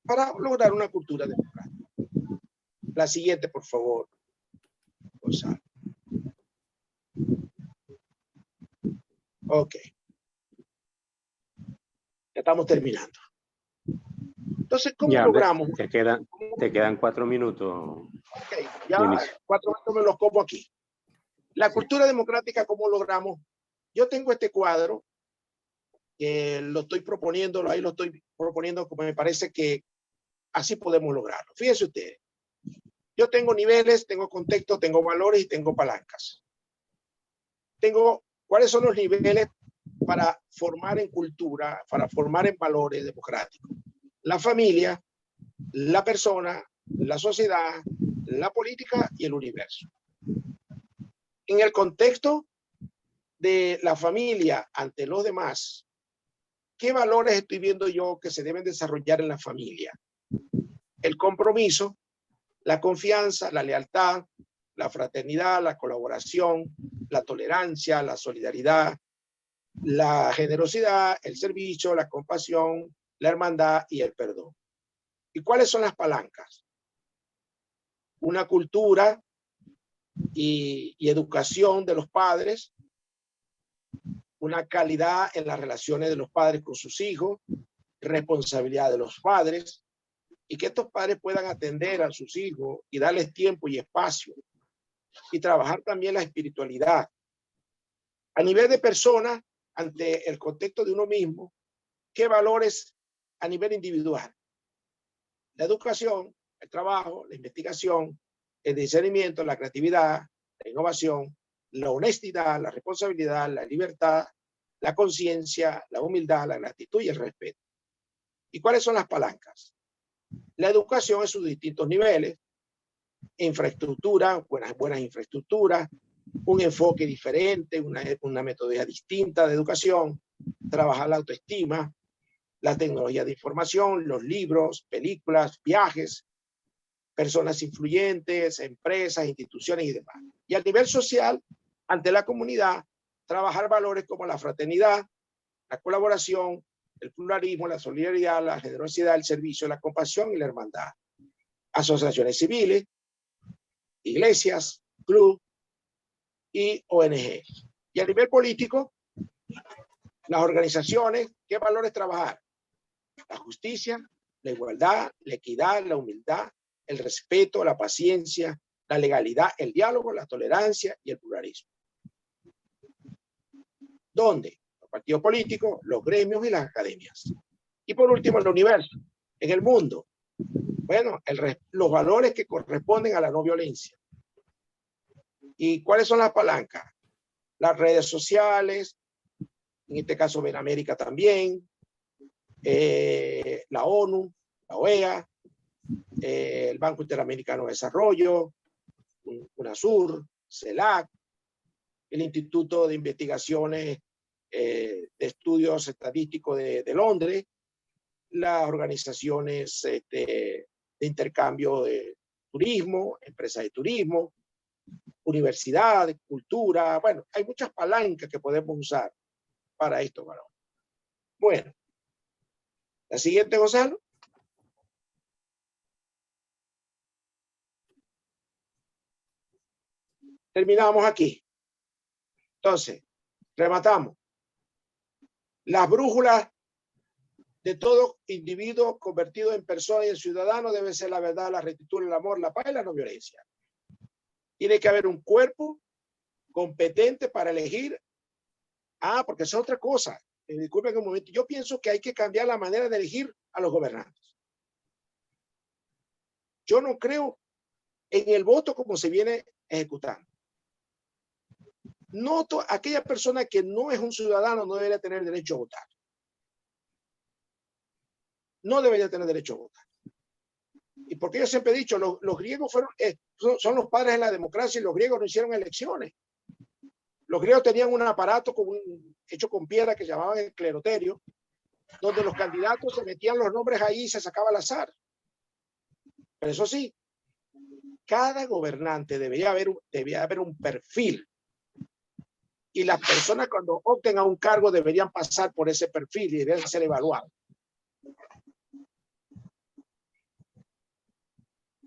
para lograr una cultura democrática. La siguiente, por favor, Gonzalo. Ok. Ya estamos terminando. Entonces, ¿cómo Ya, logramos? Te quedan 4 minutos. Okay, ya 4 minutos me los como aquí. La cultura democrática, ¿cómo logramos? Yo tengo este cuadro que lo estoy proponiendo, ahí lo estoy proponiendo como me parece que así podemos lograrlo. Fíjense ustedes. Yo tengo niveles, tengo contexto, tengo valores y tengo palancas. ¿Cuáles son los niveles para formar en cultura, para formar en valores democráticos? La familia, la persona, la sociedad, la política y el universo. En el contexto de la familia ante los demás, ¿qué valores estoy viendo yo que se deben desarrollar en la familia? El compromiso, la confianza, la lealtad, la fraternidad, la colaboración, la tolerancia, la solidaridad, la generosidad, el servicio, la compasión, la hermandad y el perdón. ¿Y cuáles son las palancas? Una cultura y educación de los padres, una calidad en las relaciones de los padres con sus hijos, responsabilidad de los padres, y que estos padres puedan atender a sus hijos y darles tiempo y espacio, y trabajar también la espiritualidad. A nivel de persona, ante el contexto de uno mismo, ¿qué valores a nivel individual? La educación, el trabajo, la investigación, el discernimiento, la creatividad, la innovación, la honestidad, la responsabilidad, la libertad, la conciencia, la humildad, la gratitud y el respeto. ¿Y cuáles son las palancas? La educación en sus distintos niveles, infraestructura, buenas infraestructuras, un enfoque diferente, una metodología distinta de educación, trabajar la autoestima, la tecnología de información, los libros, películas, viajes, personas influyentes, empresas, instituciones y demás. Y a nivel social, ante la comunidad, trabajar valores como la fraternidad, la colaboración, el pluralismo, la solidaridad, la generosidad, el servicio, la compasión y la hermandad. Asociaciones civiles, iglesias, clubes y ONG. Y a nivel político, las organizaciones, ¿qué valores trabajar? La justicia, la igualdad, la equidad, la humildad, el respeto, la paciencia, la legalidad, el diálogo, la tolerancia y el pluralismo. ¿Dónde? Los partidos políticos, los gremios y las academias. Y por último, el universo, en el mundo. Bueno, los valores que corresponden a la no violencia. ¿Y cuáles son las palancas? Las redes sociales, en este caso Benamérica también, la ONU, la OEA, el Banco Interamericano de Desarrollo, UNASUR, CELAC, el Instituto de Investigaciones de Estudios Estadísticos de Londres, las organizaciones de intercambio de turismo, empresas de turismo, universidad, cultura. Bueno, hay muchas palancas que podemos usar para esto, valores. Bueno, la siguiente, Gonzalo. Terminamos aquí. Entonces, rematamos. Las brújulas de todo individuo convertido en persona y en ciudadano debe ser la verdad, la rectitud, el amor, la paz y la no violencia. Tiene que haber un cuerpo competente para elegir. Porque es otra cosa. Disculpen un momento. Yo pienso que hay que cambiar la manera de elegir a los gobernantes. Yo no creo en el voto como se viene ejecutando. Aquella persona que no es un ciudadano no debería tener derecho a votar. No debería tener derecho a votar. Y porque yo siempre he dicho, los griegos son los padres de la democracia y los griegos no hicieron elecciones. Los griegos tenían un aparato hecho con piedra que llamaban el cleroterio, donde los candidatos se metían los nombres ahí y se sacaba al azar. Pero eso sí, cada gobernante debía haber un perfil. Y las personas cuando opten a un cargo deberían pasar por ese perfil y deberían ser evaluados.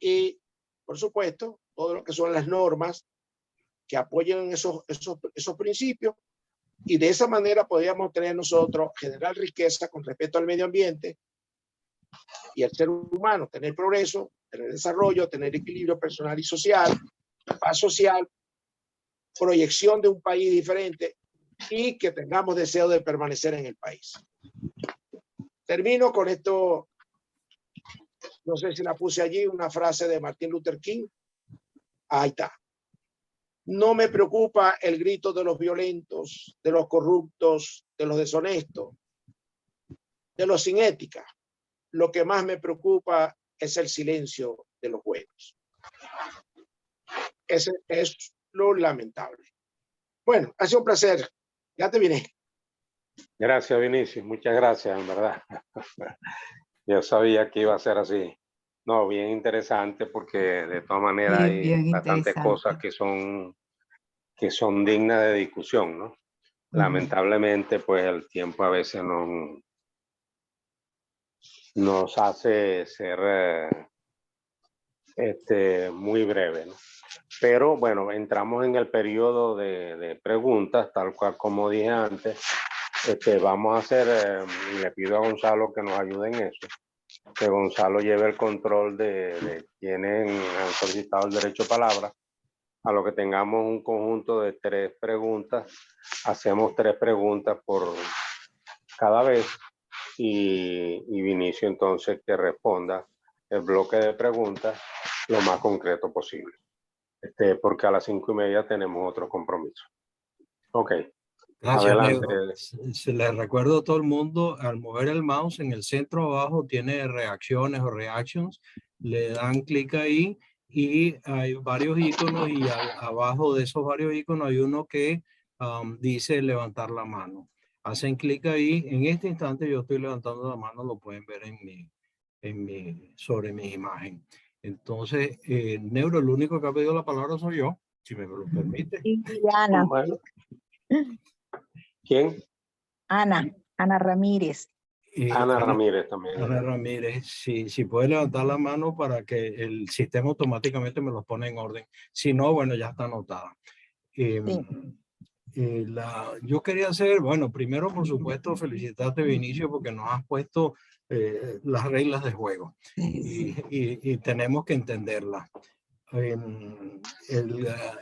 Y, por supuesto, todo lo que son las normas que apoyen esos principios Y de esa manera podríamos tener nosotros, generar riqueza con respecto al medio ambiente y al ser humano, tener progreso, tener desarrollo, tener equilibrio personal y social, paz social, proyección de un país diferente y que tengamos deseo de permanecer en el país. Termino con esto, no sé si la puse allí, una frase de Martin Luther King. Ahí está. No me preocupa el grito de los violentos, de los corruptos, de los deshonestos, de los sin ética. Lo que más me preocupa es el silencio de los buenos. Ese es lo lamentable. Bueno, ha sido un placer. Ya te vine. Gracias, Vinicius. Muchas gracias, en verdad. Yo sabía que iba a ser así. No, bien interesante porque de todas maneras Bien, hay bien bastantes cosas interesante. que son dignas de discusión, ¿no? Lamentablemente, pues el tiempo a veces nos hace ser muy breve, ¿no? Pero bueno, entramos en el periodo de preguntas, tal cual como dije antes. Vamos a hacer, y le pido a Gonzalo que nos ayude en eso, que Gonzalo lleve el control de quienes han solicitado el derecho a palabra. A lo que tengamos un conjunto de 3 preguntas, hacemos 3 preguntas por cada vez y Vinicio entonces que responda el bloque de preguntas lo más concreto posible. Porque a las 5:30 tenemos otro compromiso. Ok. Gracias, Adelante. Leo. Se les recuerdo a todo el mundo, al mover el mouse en el centro abajo tiene reacciones o reactions, le dan clic ahí y hay varios iconos y abajo de esos varios iconos hay uno que dice levantar la mano. Hacen clic ahí, en este instante yo estoy levantando la mano, lo pueden ver sobre mi imagen. Entonces, Neuro, el único que ha pedido la palabra soy yo, si me lo permite. Y Ana. Bueno. ¿Quién? Ana Ramírez. Ana Ramírez también. Ana Ramírez, si puede levantar la mano para que el sistema automáticamente me los pone en orden. Si no, bueno, ya está anotada. Yo quería hacer, bueno, primero, por supuesto, felicitarte, Vinicio, porque nos has puesto las reglas de juego y tenemos que entenderlas.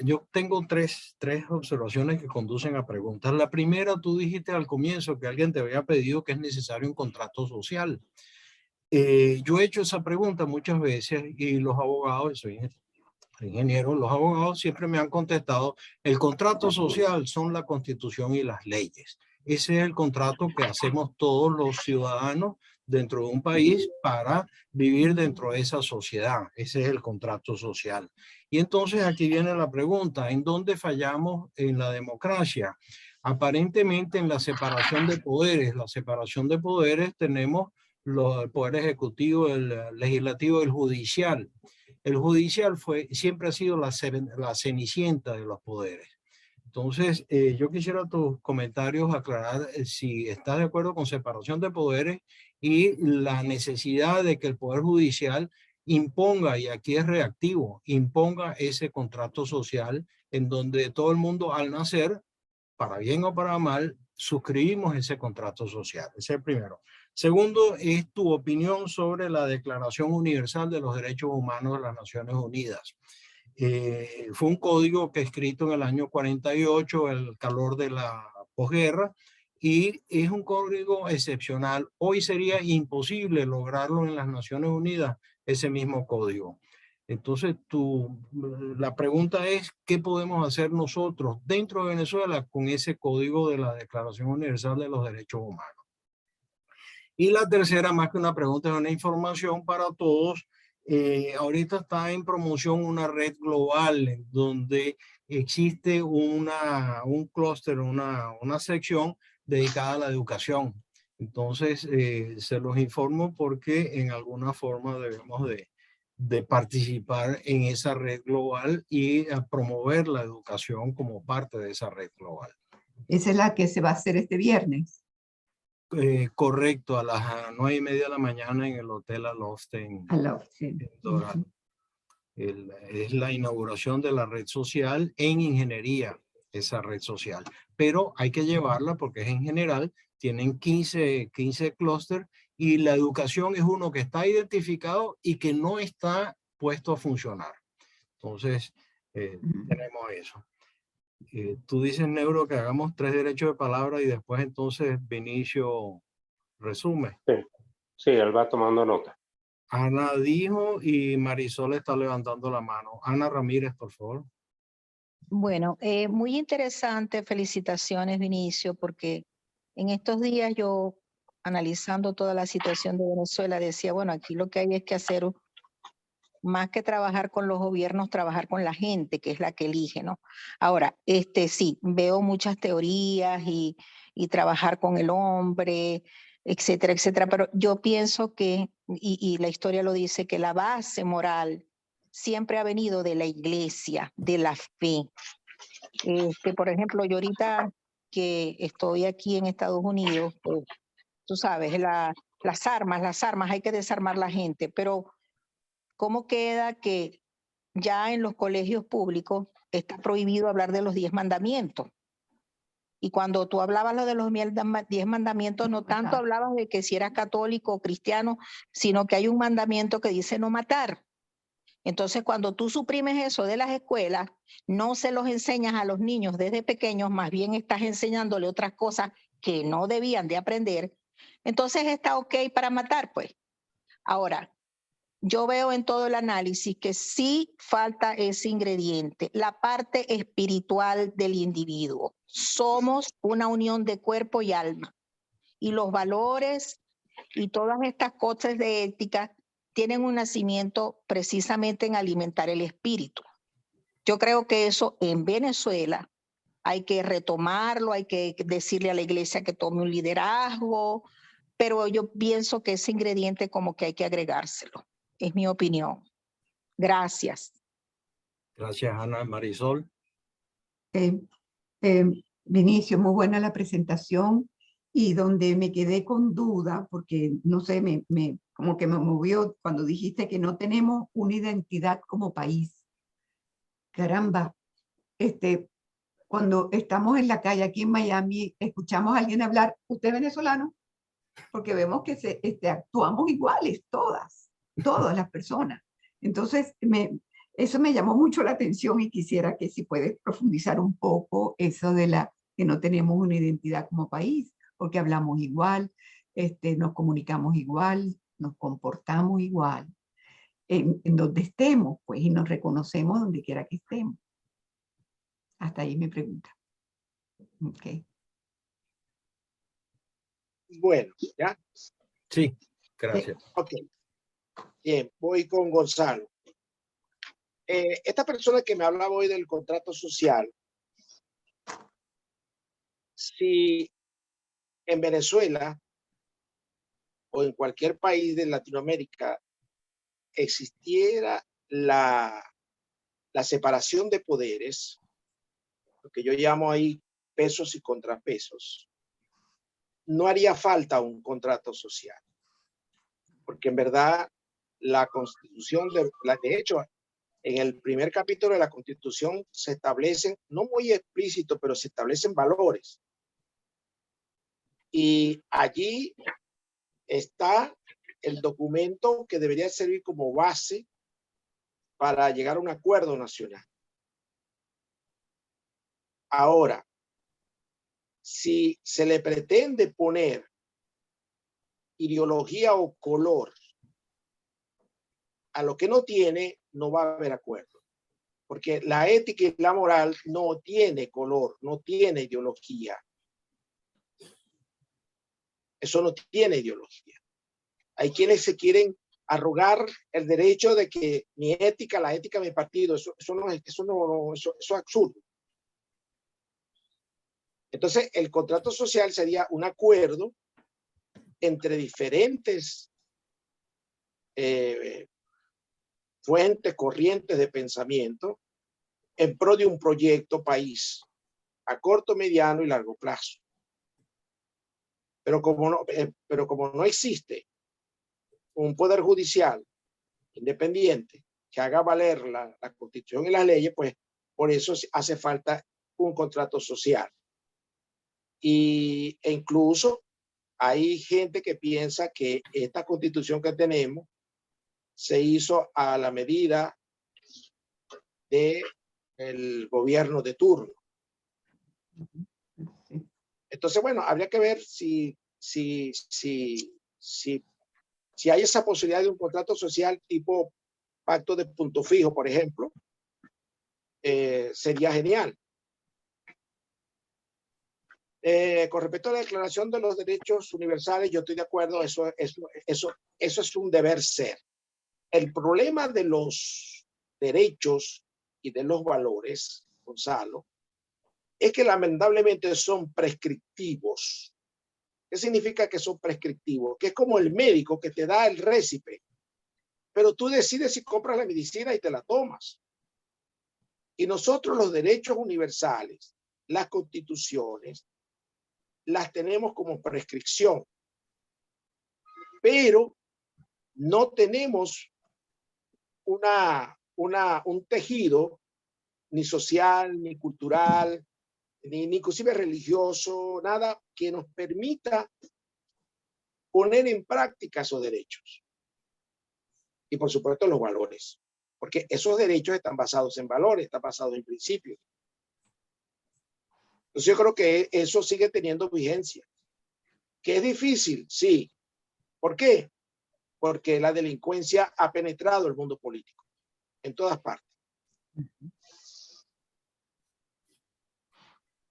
Yo tengo tres observaciones que conducen a preguntas. La primera, tú dijiste al comienzo que alguien te había pedido que es necesario un contrato social. Yo he hecho esa pregunta muchas veces y los abogados, soy ingeniero, los abogados siempre me han contestado, el contrato social son la Constitución y las leyes. Ese es el contrato que hacemos todos los ciudadanos dentro de un país para vivir dentro de esa sociedad. Ese es el contrato social. Y entonces aquí viene la pregunta, ¿en dónde fallamos en la democracia? Aparentemente en la separación de poderes. La separación de poderes tenemos el poder ejecutivo, el legislativo y el judicial. El judicial siempre ha sido la cenicienta de los poderes. Entonces, yo quisiera tus comentarios aclarar si estás de acuerdo con separación de poderes y la necesidad de que el Poder Judicial imponga, y aquí es reactivo, imponga ese contrato social en donde todo el mundo al nacer, para bien o para mal, suscribimos ese contrato social. Ese es el primero. Segundo, es tu opinión sobre la Declaración Universal de los Derechos Humanos de las Naciones Unidas. Fue un código que escrito en el año 48, el calor de la posguerra, y es un código excepcional. Hoy sería imposible lograrlo en las Naciones Unidas, ese mismo código. Entonces, la pregunta es, ¿qué podemos hacer nosotros dentro de Venezuela con ese código de la Declaración Universal de los Derechos Humanos? Y la tercera, más que una pregunta, es una información para todos. Ahorita está en promoción una red global en donde existe un clúster, una sección dedicada a la educación. Entonces, se los informo porque en alguna forma debemos de participar en esa red global y promover la educación como parte de esa red global. Esa es la que se va a hacer este viernes. Correcto, a las 9:30 de la mañana en el Hotel Aloft en Doral. Es la inauguración de la red social en ingeniería. esa red social. Pero hay que llevarla porque es en general, tienen 15 clústeres y la educación es uno que está identificado y que no está puesto a funcionar. Entonces, tenemos eso. Tú dices, Neuro, que hagamos 3 derechos de palabra y después entonces Vinicio resume. Sí, sí, él va tomando nota. Ana dijo y Marisol está levantando la mano. Ana Ramírez, por favor. Bueno, muy interesante. Felicitaciones, Vinicio, porque en estos días yo, analizando toda la situación de Venezuela, decía, bueno, aquí lo que hay es que hacer, más que trabajar con los gobiernos, trabajar con la gente, que es la que elige, ¿no? Ahora, sí, veo muchas teorías y trabajar con el hombre, etcétera, etcétera, pero yo pienso que, y la historia lo dice, que la base moral siempre ha venido de la iglesia, de la fe. Por ejemplo, yo ahorita que estoy aquí en Estados Unidos, pues, tú sabes, las armas, hay que desarmar la gente, pero ¿cómo queda que ya en los colegios públicos está prohibido hablar de los 10 mandamientos? Y cuando tú hablabas lo de los 10 mandamientos, no tanto hablabas de que si eras católico o cristiano, sino que hay un mandamiento que dice no matar. Entonces, cuando tú suprimes eso de las escuelas, no se los enseñas a los niños desde pequeños, más bien estás enseñándole otras cosas que no debían de aprender. Entonces, está ok para matar, pues. Ahora, yo veo en todo el análisis que sí falta ese ingrediente, la parte espiritual del individuo. Somos una unión de cuerpo y alma. Y los valores y todas estas cosas de ética tienen un nacimiento precisamente en alimentar el espíritu. Yo creo que eso en Venezuela hay que retomarlo, hay que decirle a la iglesia que tome un liderazgo, pero yo pienso que ese ingrediente como que hay que agregárselo. Es mi opinión. Gracias. Gracias, Ana. Marisol. Vinicio, muy buena la presentación, y donde me quedé con duda, porque no sé, como que me movió cuando dijiste que no tenemos una identidad como país. Caramba, cuando estamos en la calle aquí en Miami, escuchamos a alguien hablar, ¿usted es venezolano? Porque vemos que actuamos iguales, todas las personas. Entonces, eso me llamó mucho la atención y quisiera que si puedes profundizar un poco eso de que no tenemos una identidad como país, porque hablamos igual, nos comunicamos igual, nos comportamos igual, en donde estemos, pues, y nos reconocemos donde quiera que estemos. Hasta ahí mi pregunta. Okay. Bueno, ¿ya? Sí, gracias. Ok. Bien, voy con Gonzalo. Esta persona que me hablaba hoy del contrato social, si en Venezuela o en cualquier país de Latinoamérica existiera la separación de poderes, lo que yo llamo ahí pesos y contrapesos, no haría falta un contrato social, porque en verdad la Constitución, de hecho, en el primer capítulo de la Constitución se establecen, no muy explícito, pero se establecen valores. Y allí está el documento que debería servir como base para llegar a un acuerdo nacional. Ahora, si se le pretende poner ideología o color a lo que no tiene, no va a haber acuerdo. Porque la ética y la moral no tiene color, no tiene ideología. Eso no tiene ideología. Hay quienes se quieren arrogar el derecho de que mi ética, la ética de mi partido, eso es absurdo. Entonces, el contrato social sería un acuerdo entre diferentes fuentes, corrientes de pensamiento en pro de un proyecto país a corto, mediano y largo plazo. Pero como no existe un poder judicial independiente que haga valer la Constitución y las leyes, pues por eso hace falta un contrato social. E incluso hay gente que piensa que esta constitución que tenemos se hizo a la medida del gobierno de turno. Entonces, bueno, habría que ver si hay esa posibilidad de un contrato social tipo pacto de punto fijo, por ejemplo, sería genial. Con respecto a la Declaración de los Derechos Universales, yo estoy de acuerdo, eso es un deber ser. El problema de los derechos y de los valores, Gonzalo, es que lamentablemente son prescriptivos. ¿Qué significa que son prescriptivos? Que es como el médico que te da el récipe, pero tú decides si compras la medicina y te la tomas. Y nosotros los derechos universales, las constituciones, las tenemos como prescripción, pero no tenemos un tejido ni social, ni cultural, ni inclusive religioso, nada que nos permita poner en práctica esos derechos. Y por supuesto los valores, porque esos derechos están basados en valores, están basados en principios. Entonces yo creo que eso sigue teniendo vigencia. ¿Que es difícil? Sí. ¿Por qué? Porque la delincuencia ha penetrado el mundo político en todas partes.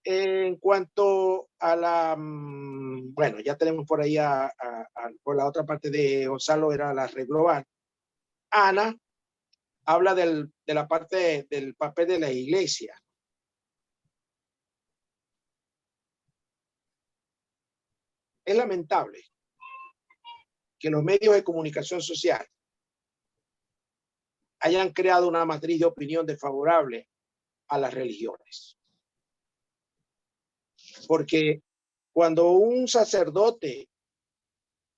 En cuanto a la, bueno, ya tenemos por ahí por la otra parte de Gonzalo, era la red global. Ana habla de la parte del papel de la iglesia. Es lamentable que los medios de comunicación social hayan creado una matriz de opinión desfavorable a las religiones. Porque cuando un sacerdote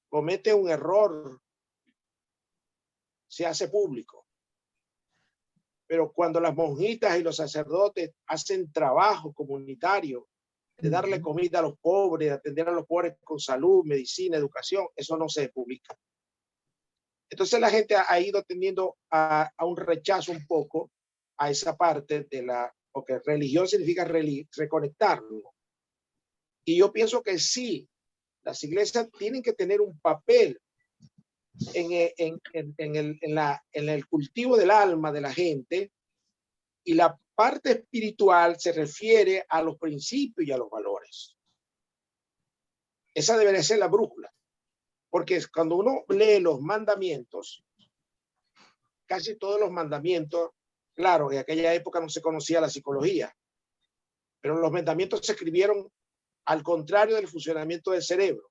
comete un error, se hace público. Pero cuando las monjitas y los sacerdotes hacen trabajo comunitario, de darle comida a los pobres, de atender a los pobres con salud, medicina, educación, eso no se publica. Entonces la gente ha ido tendiendo a un rechazo un poco a esa parte de porque religión significa reconectarlo. Y yo pienso que sí, las iglesias tienen que tener un papel en el cultivo del alma de la gente, y la parte espiritual se refiere a los principios y a los valores. Esa debería ser la brújula, porque cuando uno lee los mandamientos, casi todos los mandamientos, claro, en aquella época no se conocía la psicología, pero los mandamientos se escribieron al contrario del funcionamiento del cerebro,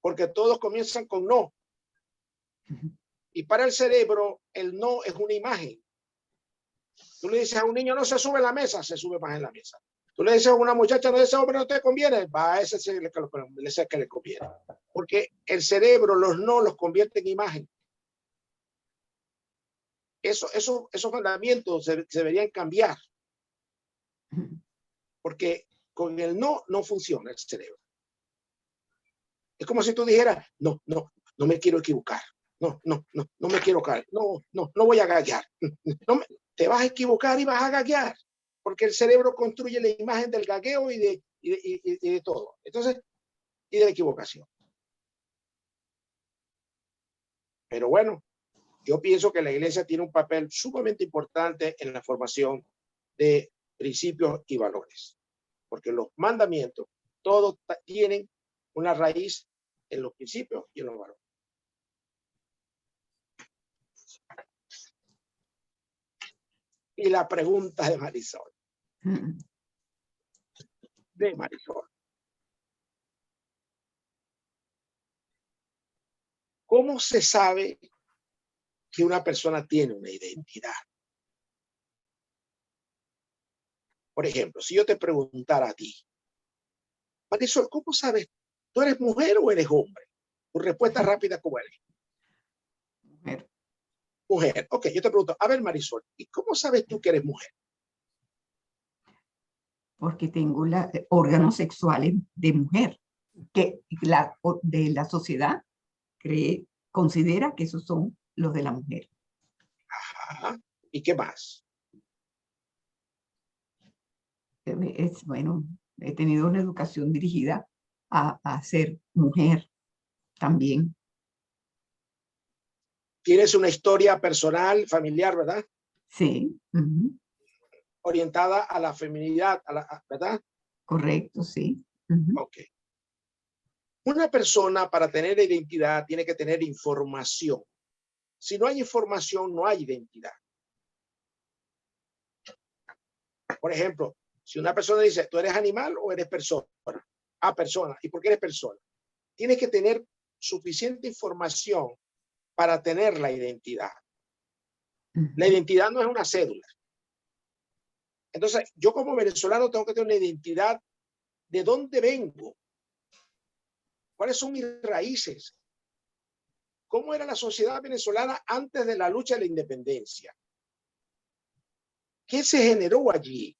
porque todos comienzan con no. Y para el cerebro, el no es una imagen. Tú le dices a un niño, no se sube a la mesa, se sube más en la mesa. Tú le dices a una muchacha, no, ese hombre no te conviene, va a ese que le conviene. Porque el cerebro, los no los convierte en imagen. Esos mandamientos se deberían cambiar. Porque con el no funciona el cerebro. Es como si tú dijeras, no me quiero equivocar. No me quiero caer. No voy a gaguear. Te vas a equivocar y vas a gaguear. Porque el cerebro construye la imagen del gagueo y de todo. Entonces, y de la equivocación. Pero bueno, yo pienso que la iglesia tiene un papel sumamente importante en la formación de principios y valores. Porque los mandamientos, todos tienen una raíz en los principios y en los valores. Y la pregunta de Marisol. ¿Cómo se sabe que una persona tiene una identidad? Por ejemplo, si yo te preguntara a ti, Marisol, ¿cómo sabes? ¿Tú eres mujer o eres hombre? Tu respuesta rápida, ¿cómo eres? Mujer. Mujer. Ok, yo te pregunto, a ver, Marisol, ¿y cómo sabes tú que eres mujer? porque tengo órganos sexuales de mujer, que de la sociedad considera que esos son los de la mujer. Ajá. ¿Y qué más? Bueno, he tenido una educación dirigida a ser mujer también. Tienes una historia personal, familiar, ¿verdad? Sí. Orientada a la feminidad, ¿verdad? Correcto, sí. Ok. Una persona para tener identidad tiene que tener información. Si no hay información, no hay identidad. Por ejemplo, si una persona dice, ¿tú eres animal o eres persona? Ah, persona. ¿Y por qué eres persona? Tienes que tener suficiente información para tener la identidad. La identidad no es una cédula. Entonces, yo como venezolano tengo que tener una identidad de dónde vengo, cuáles son mis raíces, cómo era la sociedad venezolana antes de la lucha de la independencia, qué se generó allí,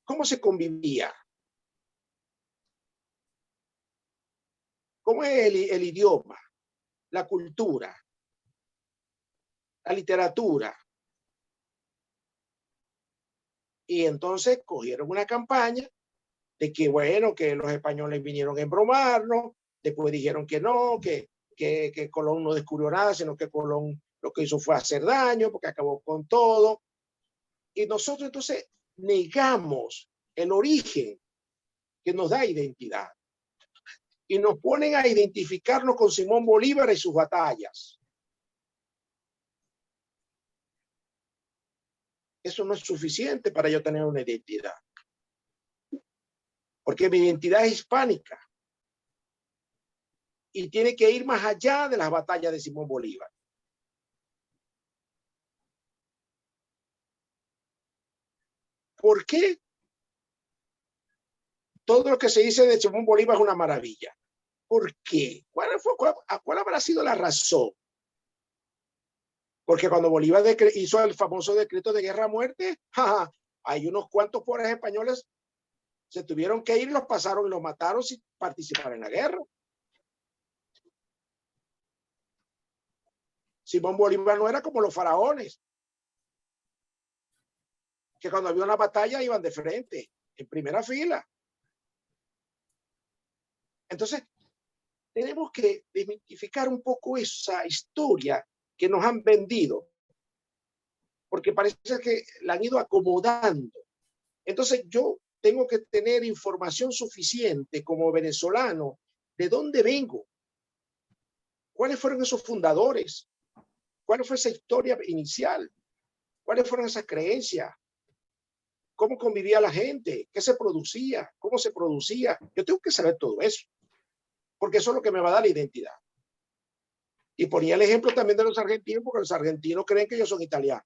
cómo se convivía, cómo es el idioma, la cultura, la literatura. Y entonces cogieron una campaña de que, bueno, que los españoles vinieron a embromarnos, después dijeron que no, que Colón no descubrió nada, sino que Colón lo que hizo fue hacer daño, porque acabó con todo. Y nosotros entonces negamos el origen que nos da identidad. Y nos ponen a identificarnos con Simón Bolívar y sus batallas. Eso no es suficiente para yo tener una identidad. Porque mi identidad es hispánica. Y tiene que ir más allá de las batallas de Simón Bolívar. ¿Por qué? Todo lo que se dice de Simón Bolívar es una maravilla. ¿Por qué? ¿Cuál habrá sido la razón? Porque cuando Bolívar hizo el famoso decreto de guerra a muerte, hay unos cuantos pobres españoles se tuvieron que ir, los pasaron y los mataron sin participar en la guerra. Simón Bolívar no era como los faraones, que cuando había una batalla iban de frente, en primera fila. Entonces, tenemos que desmitificar un poco esa historia que nos han vendido, porque parece que la han ido acomodando. Entonces, yo tengo que tener información suficiente como venezolano de dónde vengo, cuáles fueron esos fundadores, cuál fue esa historia inicial, cuáles fueron esas creencias, cómo convivía la gente, qué se producía, cómo se producía. Yo tengo que saber todo eso, porque eso es lo que me va a dar la identidad. Y ponía el ejemplo también de los argentinos, porque los argentinos creen que ellos son italianos.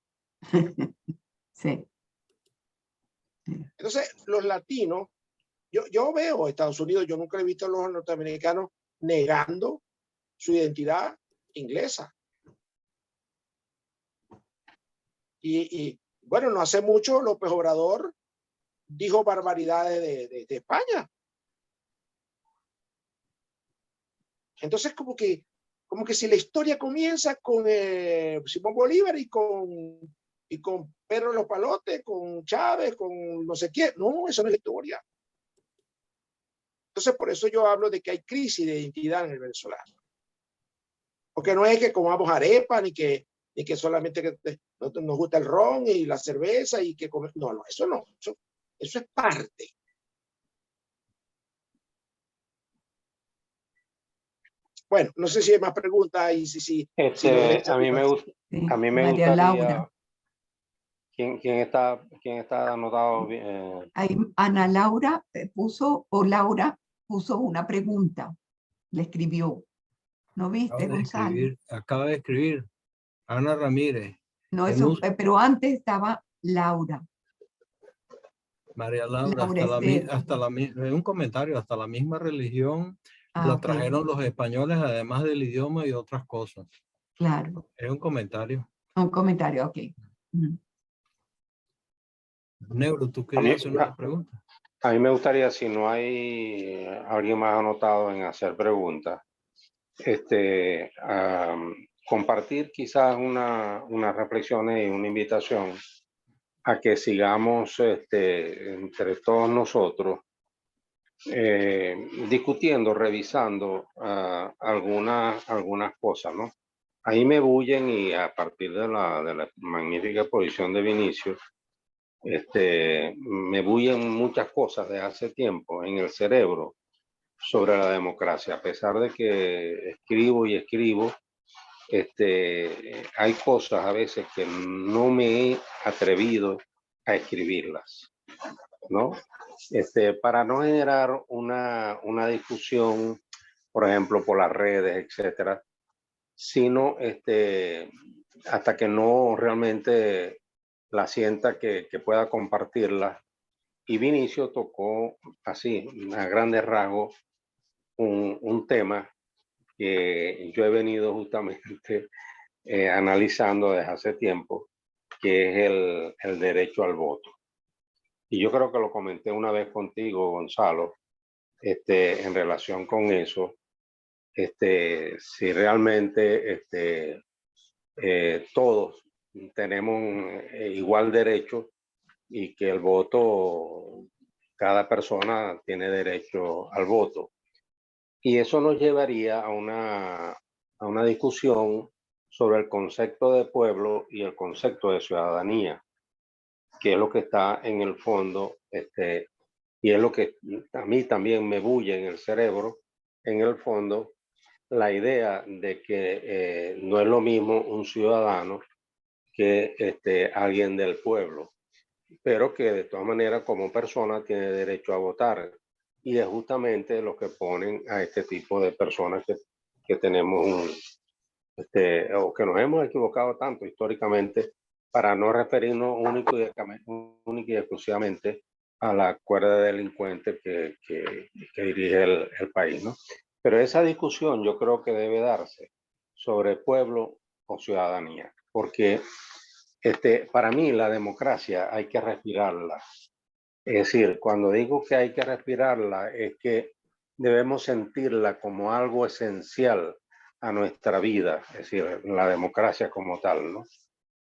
Sí. Entonces, los latinos, yo veo a Estados Unidos, yo nunca he visto a los norteamericanos negando su identidad inglesa. Y bueno, no hace mucho López Obrador dijo barbaridades de España. Entonces, como que si la historia comienza con Simón Bolívar y con Pedro de los Palotes, con Chávez, con no sé quién. No, eso no es la historia. Entonces, por eso yo hablo de que hay crisis de identidad en el venezolano. Porque no es que comamos arepa, ni que solamente nos gusta el ron y la cerveza y que comer. No, eso no. Eso es parte. Bueno, no sé si hay más preguntas y si a mí me gusta. Sí. A mí me María gustaría. Laura. ¿Quién está anotado? Ahí Ana Laura puso, o Laura puso una pregunta. Le escribió. ¿No viste, Gonzalo? Acaba de escribir. Ana Ramírez. No, eso, pero antes estaba Laura. María Laura, un comentario, hasta la misma religión la trajeron los españoles, además del idioma y otras cosas. Claro. Es un comentario. Un comentario, ok. Neuro, ¿tú querías hacer una pregunta? A mí me gustaría, si no hay alguien más anotado en hacer preguntas, compartir quizás unas reflexiones y una invitación a que sigamos entre todos nosotros discutiendo, revisando algunas cosas, ¿no? Ahí me bullen, y a partir de la magnífica exposición de Vinicio, me bullen muchas cosas de hace tiempo en el cerebro sobre la democracia. A pesar de que escribo y escribo, hay cosas a veces que no me he atrevido a escribirlas, ¿no? Para no generar una discusión, por ejemplo, por las redes, etcétera, sino hasta que no realmente la sienta que pueda compartirla. Y Vinicio tocó así, a grandes rasgos, un tema que yo he venido justamente analizando desde hace tiempo, que es el derecho al voto. Y yo creo que lo comenté una vez contigo, Gonzalo, en relación con eso, si realmente todos tenemos igual derecho, y que el voto, cada persona tiene derecho al voto. Y eso nos llevaría a una discusión sobre el concepto de pueblo y el concepto de ciudadanía, que es lo que está en el fondo, y es lo que a mí también me bulle en el cerebro, en el fondo, la idea de que no es lo mismo un ciudadano que alguien del pueblo, pero que de todas maneras como persona tiene derecho a votar. Y es justamente lo que ponen a este tipo de personas que tenemos o que nos hemos equivocado tanto históricamente, para no referirnos único y exclusivamente a la cuerda de delincuentes que dirige el país, ¿no? Pero esa discusión yo creo que debe darse sobre pueblo o ciudadanía, porque para mí la democracia hay que respirarla. Es decir, cuando digo que hay que respirarla, es que debemos sentirla como algo esencial a nuestra vida, es decir, la democracia como tal, ¿no?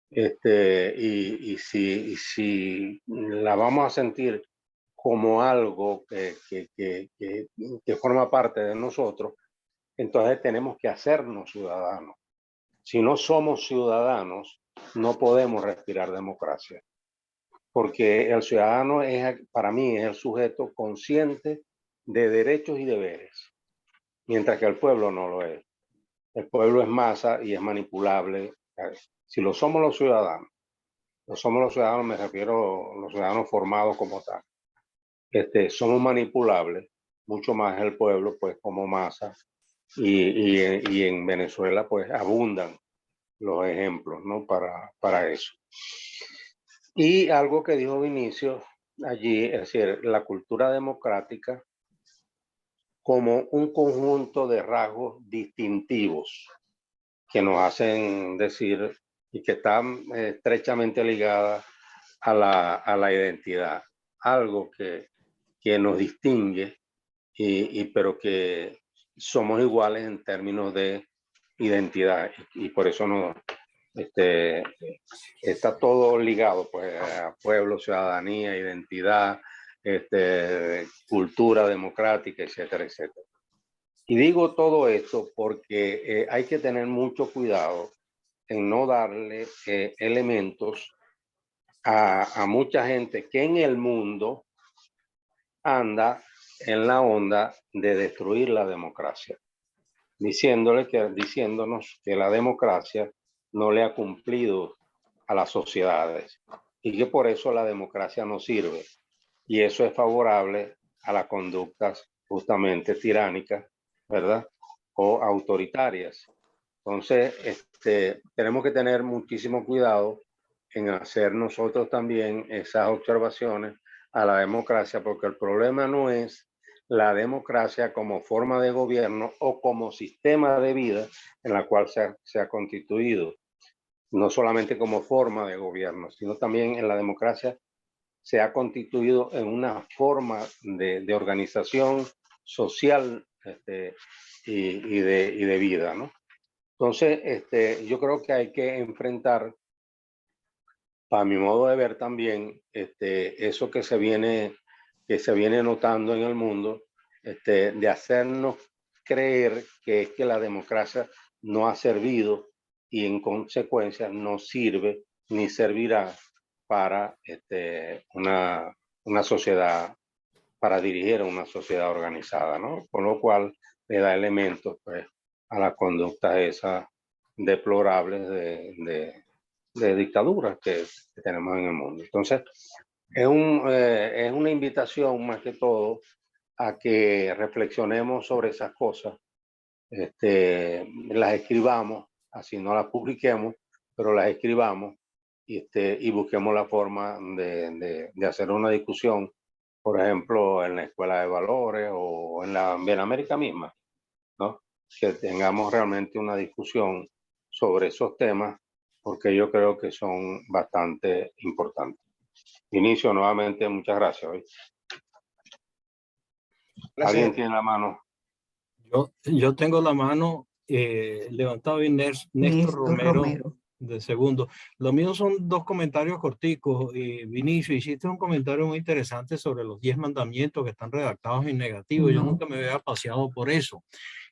Y si la vamos a sentir como algo que forma parte de nosotros, entonces tenemos que hacernos ciudadanos. Si no somos ciudadanos, no podemos respirar democracia, porque el ciudadano para mí es el sujeto consciente de derechos y deberes, mientras que el pueblo no lo es. El pueblo es masa y es manipulable. Si lo somos los ciudadanos, me refiero a los ciudadanos formados como tal, somos manipulables, mucho más el pueblo, pues, como masa, y en Venezuela, pues, abundan los ejemplos, ¿no? Para eso. Y algo que dijo Vinicio allí, es decir, la cultura democrática como un conjunto de rasgos distintivos que nos hacen decir, y que están estrechamente ligadas a la identidad, algo que nos distingue, pero que somos iguales en términos de identidad, y por eso está todo ligado, pues, a pueblo, ciudadanía, identidad, cultura democrática, etcétera, etcétera. Y digo todo esto porque hay que tener mucho cuidado en no darle elementos a mucha gente que en el mundo anda en la onda de destruir la democracia, diciéndonos que la democracia no le ha cumplido a las sociedades y que por eso la democracia no sirve. Y eso es favorable a las conductas justamente tiránicas, ¿verdad? O autoritarias. Entonces, tenemos que tener muchísimo cuidado en hacer nosotros también esas observaciones a la democracia, porque el problema no es la democracia como forma de gobierno o como sistema de vida en la cual se ha constituido, no solamente como forma de gobierno, sino también en la democracia se ha constituido en una forma de organización social y de vida, ¿no? Entonces, yo creo que hay que enfrentar, para mi modo de ver también, eso que se viene notando en el mundo, de hacernos creer que es que la democracia no ha servido y en consecuencia no sirve ni servirá para una sociedad, para dirigir a una sociedad organizada, ¿no? Con lo cual le da elementos, pues, a la conducta esa deplorable de dictaduras que tenemos en el mundo. Entonces, es una invitación más que todo a que reflexionemos sobre esas cosas, las escribamos, así no las publiquemos, pero las escribamos y busquemos la forma de hacer una discusión, por ejemplo, en la Escuela de Valores o en la América misma, ¿no? Que tengamos realmente una discusión sobre esos temas, porque yo creo que son bastante importantes. Inicio nuevamente, muchas gracias. ¿Hoy? ¿Alguien tiene la mano? Yo tengo la mano levantada y Néstor Romero de segundo. Lo mío son dos comentarios corticos. Vinicio, hiciste un comentario muy interesante sobre los 10 mandamientos que están redactados en negativo. Yo nunca me había paseado por eso.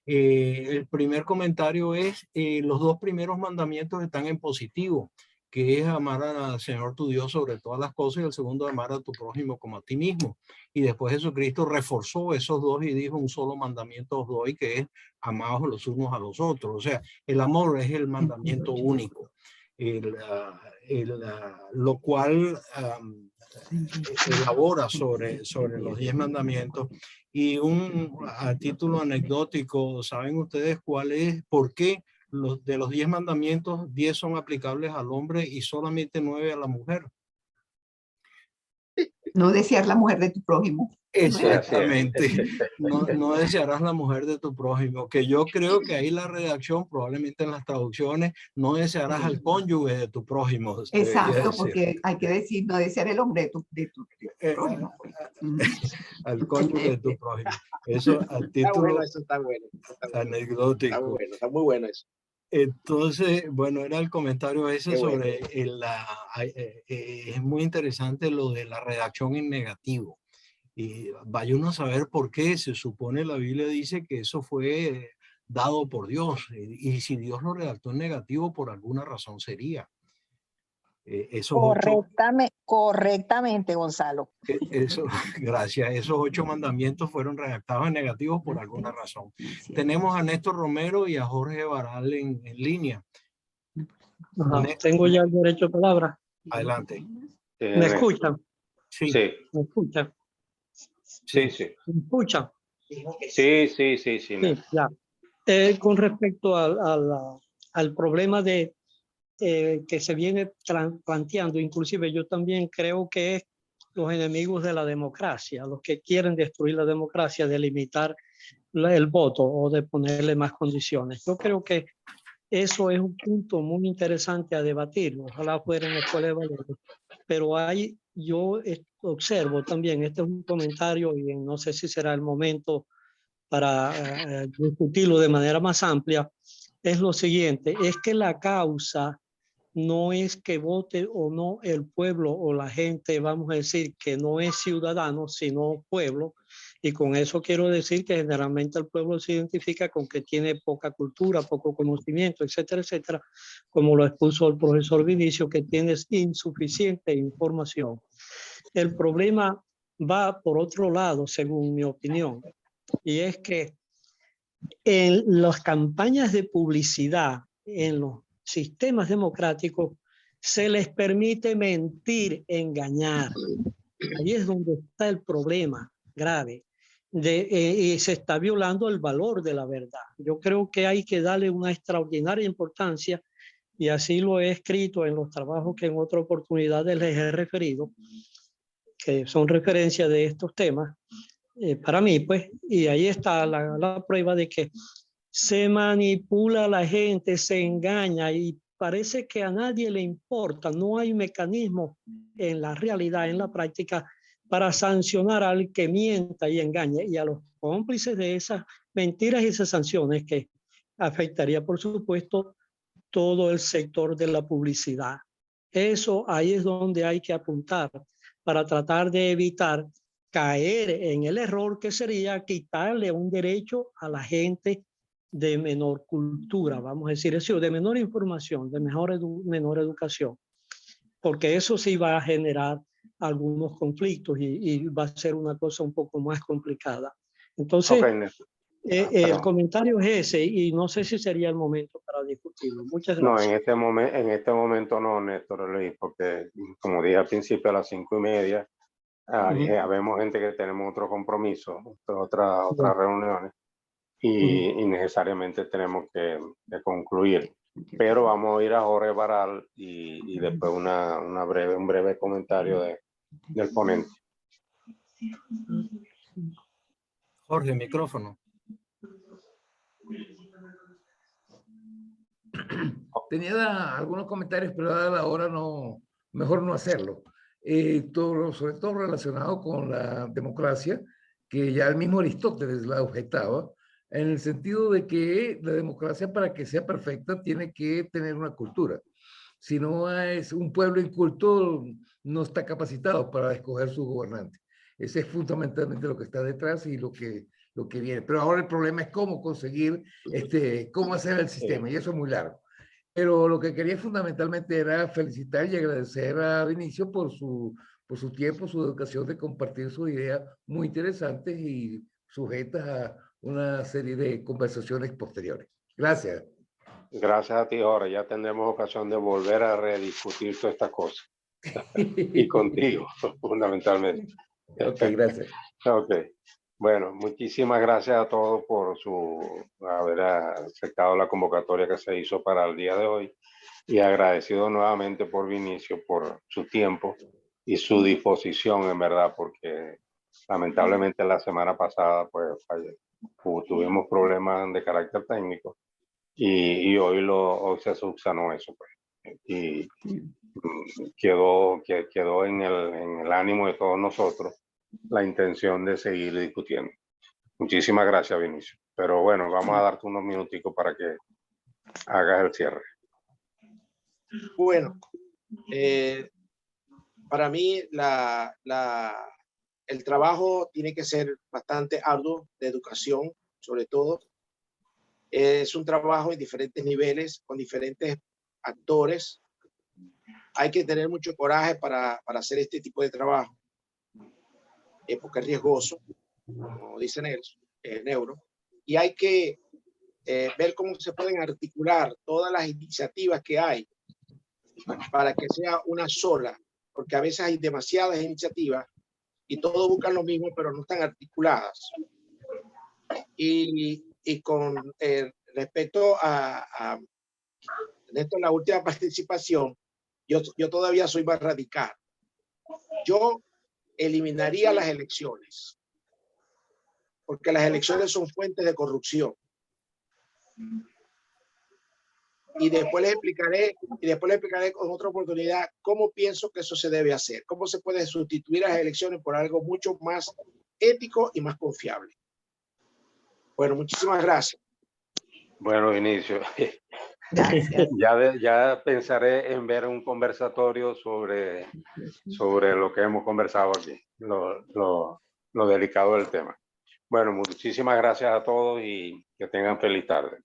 El primer comentario es, los dos primeros mandamientos están en positivo, que es amar al Señor tu Dios sobre todas las cosas, y el segundo, amar a tu prójimo como a ti mismo. Y después Jesucristo reforzó esos dos y dijo, un solo mandamiento os doy, que es amaos los unos a los otros. O sea, el amor es el mandamiento único, lo cual elabora sobre los 10 mandamientos. Y a título anecdótico, ¿saben ustedes cuál es, por qué de los 10 mandamientos, 10 son aplicables al hombre y solamente 9 a la mujer? No desear la mujer de tu prójimo. Exactamente. No desearás la mujer de tu prójimo, que yo creo que ahí la redacción, probablemente en las traducciones, no desearás al cónyuge de tu prójimo. Exacto, porque hay que decir, no desear el hombre de tu prójimo. Al cónyuge de tu prójimo. Eso a título está bueno. Anecdótico. Está bueno, está muy bueno eso. Entonces, bueno, era el comentario ese sobre es muy interesante lo de la redacción en negativo. Y vaya uno a saber por qué. Se supone, la Biblia dice que eso fue dado por Dios. Y si Dios lo redactó en negativo, por alguna razón sería. Correctamente, Gonzalo. Gracias. Esos 8 mandamientos fueron redactados en negativo por alguna razón. Tenemos a Néstor Romero y a Jorge Baral en línea. Tengo ya el derecho de palabra. Adelante. ¿Me escuchan? Sí. ¿Me escuchan? Sí. ¿Me escuchan? Sí. Ya. Con respecto al problema de que se viene planteando, inclusive yo también creo que es los enemigos de la democracia, los que quieren destruir la democracia, de limitar el voto o de ponerle más condiciones. Yo creo que eso es un punto muy interesante a debatir, ojalá fuera en la Escuela de Valores, pero yo observo también, este es un comentario y no sé si será el momento para discutirlo de manera más amplia, es lo siguiente, es que la causa no es que vote o no el pueblo o la gente, vamos a decir, que no es ciudadano, sino pueblo. Y con eso quiero decir que generalmente el pueblo se identifica con que tiene poca cultura, poco conocimiento, etcétera, etcétera, como lo expuso el profesor Vinicio, que tiene insuficiente información. El problema va por otro lado, según mi opinión, y es que en las campañas de publicidad, en los sistemas democráticos, se les permite mentir, engañar. Ahí es donde está el problema grave. Y se está violando el valor de la verdad. Yo creo que hay que darle una extraordinaria importancia, y así lo he escrito en los trabajos que en otra oportunidad les he referido, que son referencias de estos temas, para mí, pues, y ahí está la prueba de que se manipula a la gente, se engaña, y parece que a nadie le importa, no hay mecanismo en la realidad, en la práctica, para sancionar al que mienta y engañe y a los cómplices de esas mentiras y esas sanciones que afectaría, por supuesto, todo el sector de la publicidad. Eso ahí es donde hay que apuntar para tratar de evitar caer en el error que sería quitarle un derecho a la gente de menor cultura, vamos a decir eso, de menor información, de menor educación, porque eso sí va a generar algunos conflictos y va a ser una cosa un poco más complicada. Entonces, el comentario es ese y no sé si sería el momento para discutirlo. Muchas gracias. No, en este momento no, Néstor Luis, porque como dije al principio a las 5:30, habemos gente que tenemos otro compromiso, otras reuniones y necesariamente tenemos que concluir. Pero vamos a ir a Jorge Baral y después un breve comentario del ponente. Jorge, micrófono. Tenía algunos comentarios, pero a la hora no, mejor no hacerlo. Sobre todo relacionado con la democracia, que ya el mismo Aristóteles la objetaba, en el sentido de que la democracia, para que sea perfecta, tiene que tener una cultura. Si no es un pueblo inculto, no está capacitado para escoger su gobernante. Ese es fundamentalmente lo que está detrás y lo que viene. Pero ahora el problema es cómo conseguir, cómo hacer el sistema, y eso es muy largo. Pero lo que quería fundamentalmente era felicitar y agradecer a Vinicio por su tiempo, su educación de compartir sus ideas muy interesantes y sujetas a una serie de conversaciones posteriores. Gracias. Gracias a ti, Jorge. Ya tendremos ocasión de volver a rediscutir todas estas cosas. Y contigo, fundamentalmente. Ok, gracias. Ok. Bueno, muchísimas gracias a todos por haber aceptado la convocatoria que se hizo para el día de hoy y agradecido nuevamente por Vinicio, por su tiempo y su disposición, en verdad, porque lamentablemente la semana pasada pues tuvimos problemas de carácter técnico y hoy se subsanó eso, pues. Y quedó en el ánimo de todos nosotros la intención de seguir discutiendo. Muchísimas gracias, Vinicio. Pero bueno, vamos a darte unos minuticos para que hagas el cierre. Bueno, para mí el trabajo tiene que ser bastante arduo, de educación, sobre todo. Es un trabajo en diferentes niveles, con diferentes actores. Hay que tener mucho coraje para hacer este tipo de trabajo, porque es riesgoso, como dice Neuro, y hay que ver cómo se pueden articular todas las iniciativas que hay para que sea una sola, porque a veces hay demasiadas iniciativas y todos buscan lo mismo, pero no están articuladas. Y con respecto a esto, la última participación, yo todavía soy más radical. Yo eliminaría las elecciones, porque las elecciones son fuentes de corrupción. Y después les explicaré con otra oportunidad cómo pienso que eso se debe hacer, cómo se puede sustituir las elecciones por algo mucho más ético y más confiable. Bueno, muchísimas gracias. Bueno, Vinicio, Gracias. ya pensaré en ver un conversatorio sobre lo que hemos conversado aquí, lo delicado del tema. Bueno, muchísimas gracias a todos y que tengan feliz tarde.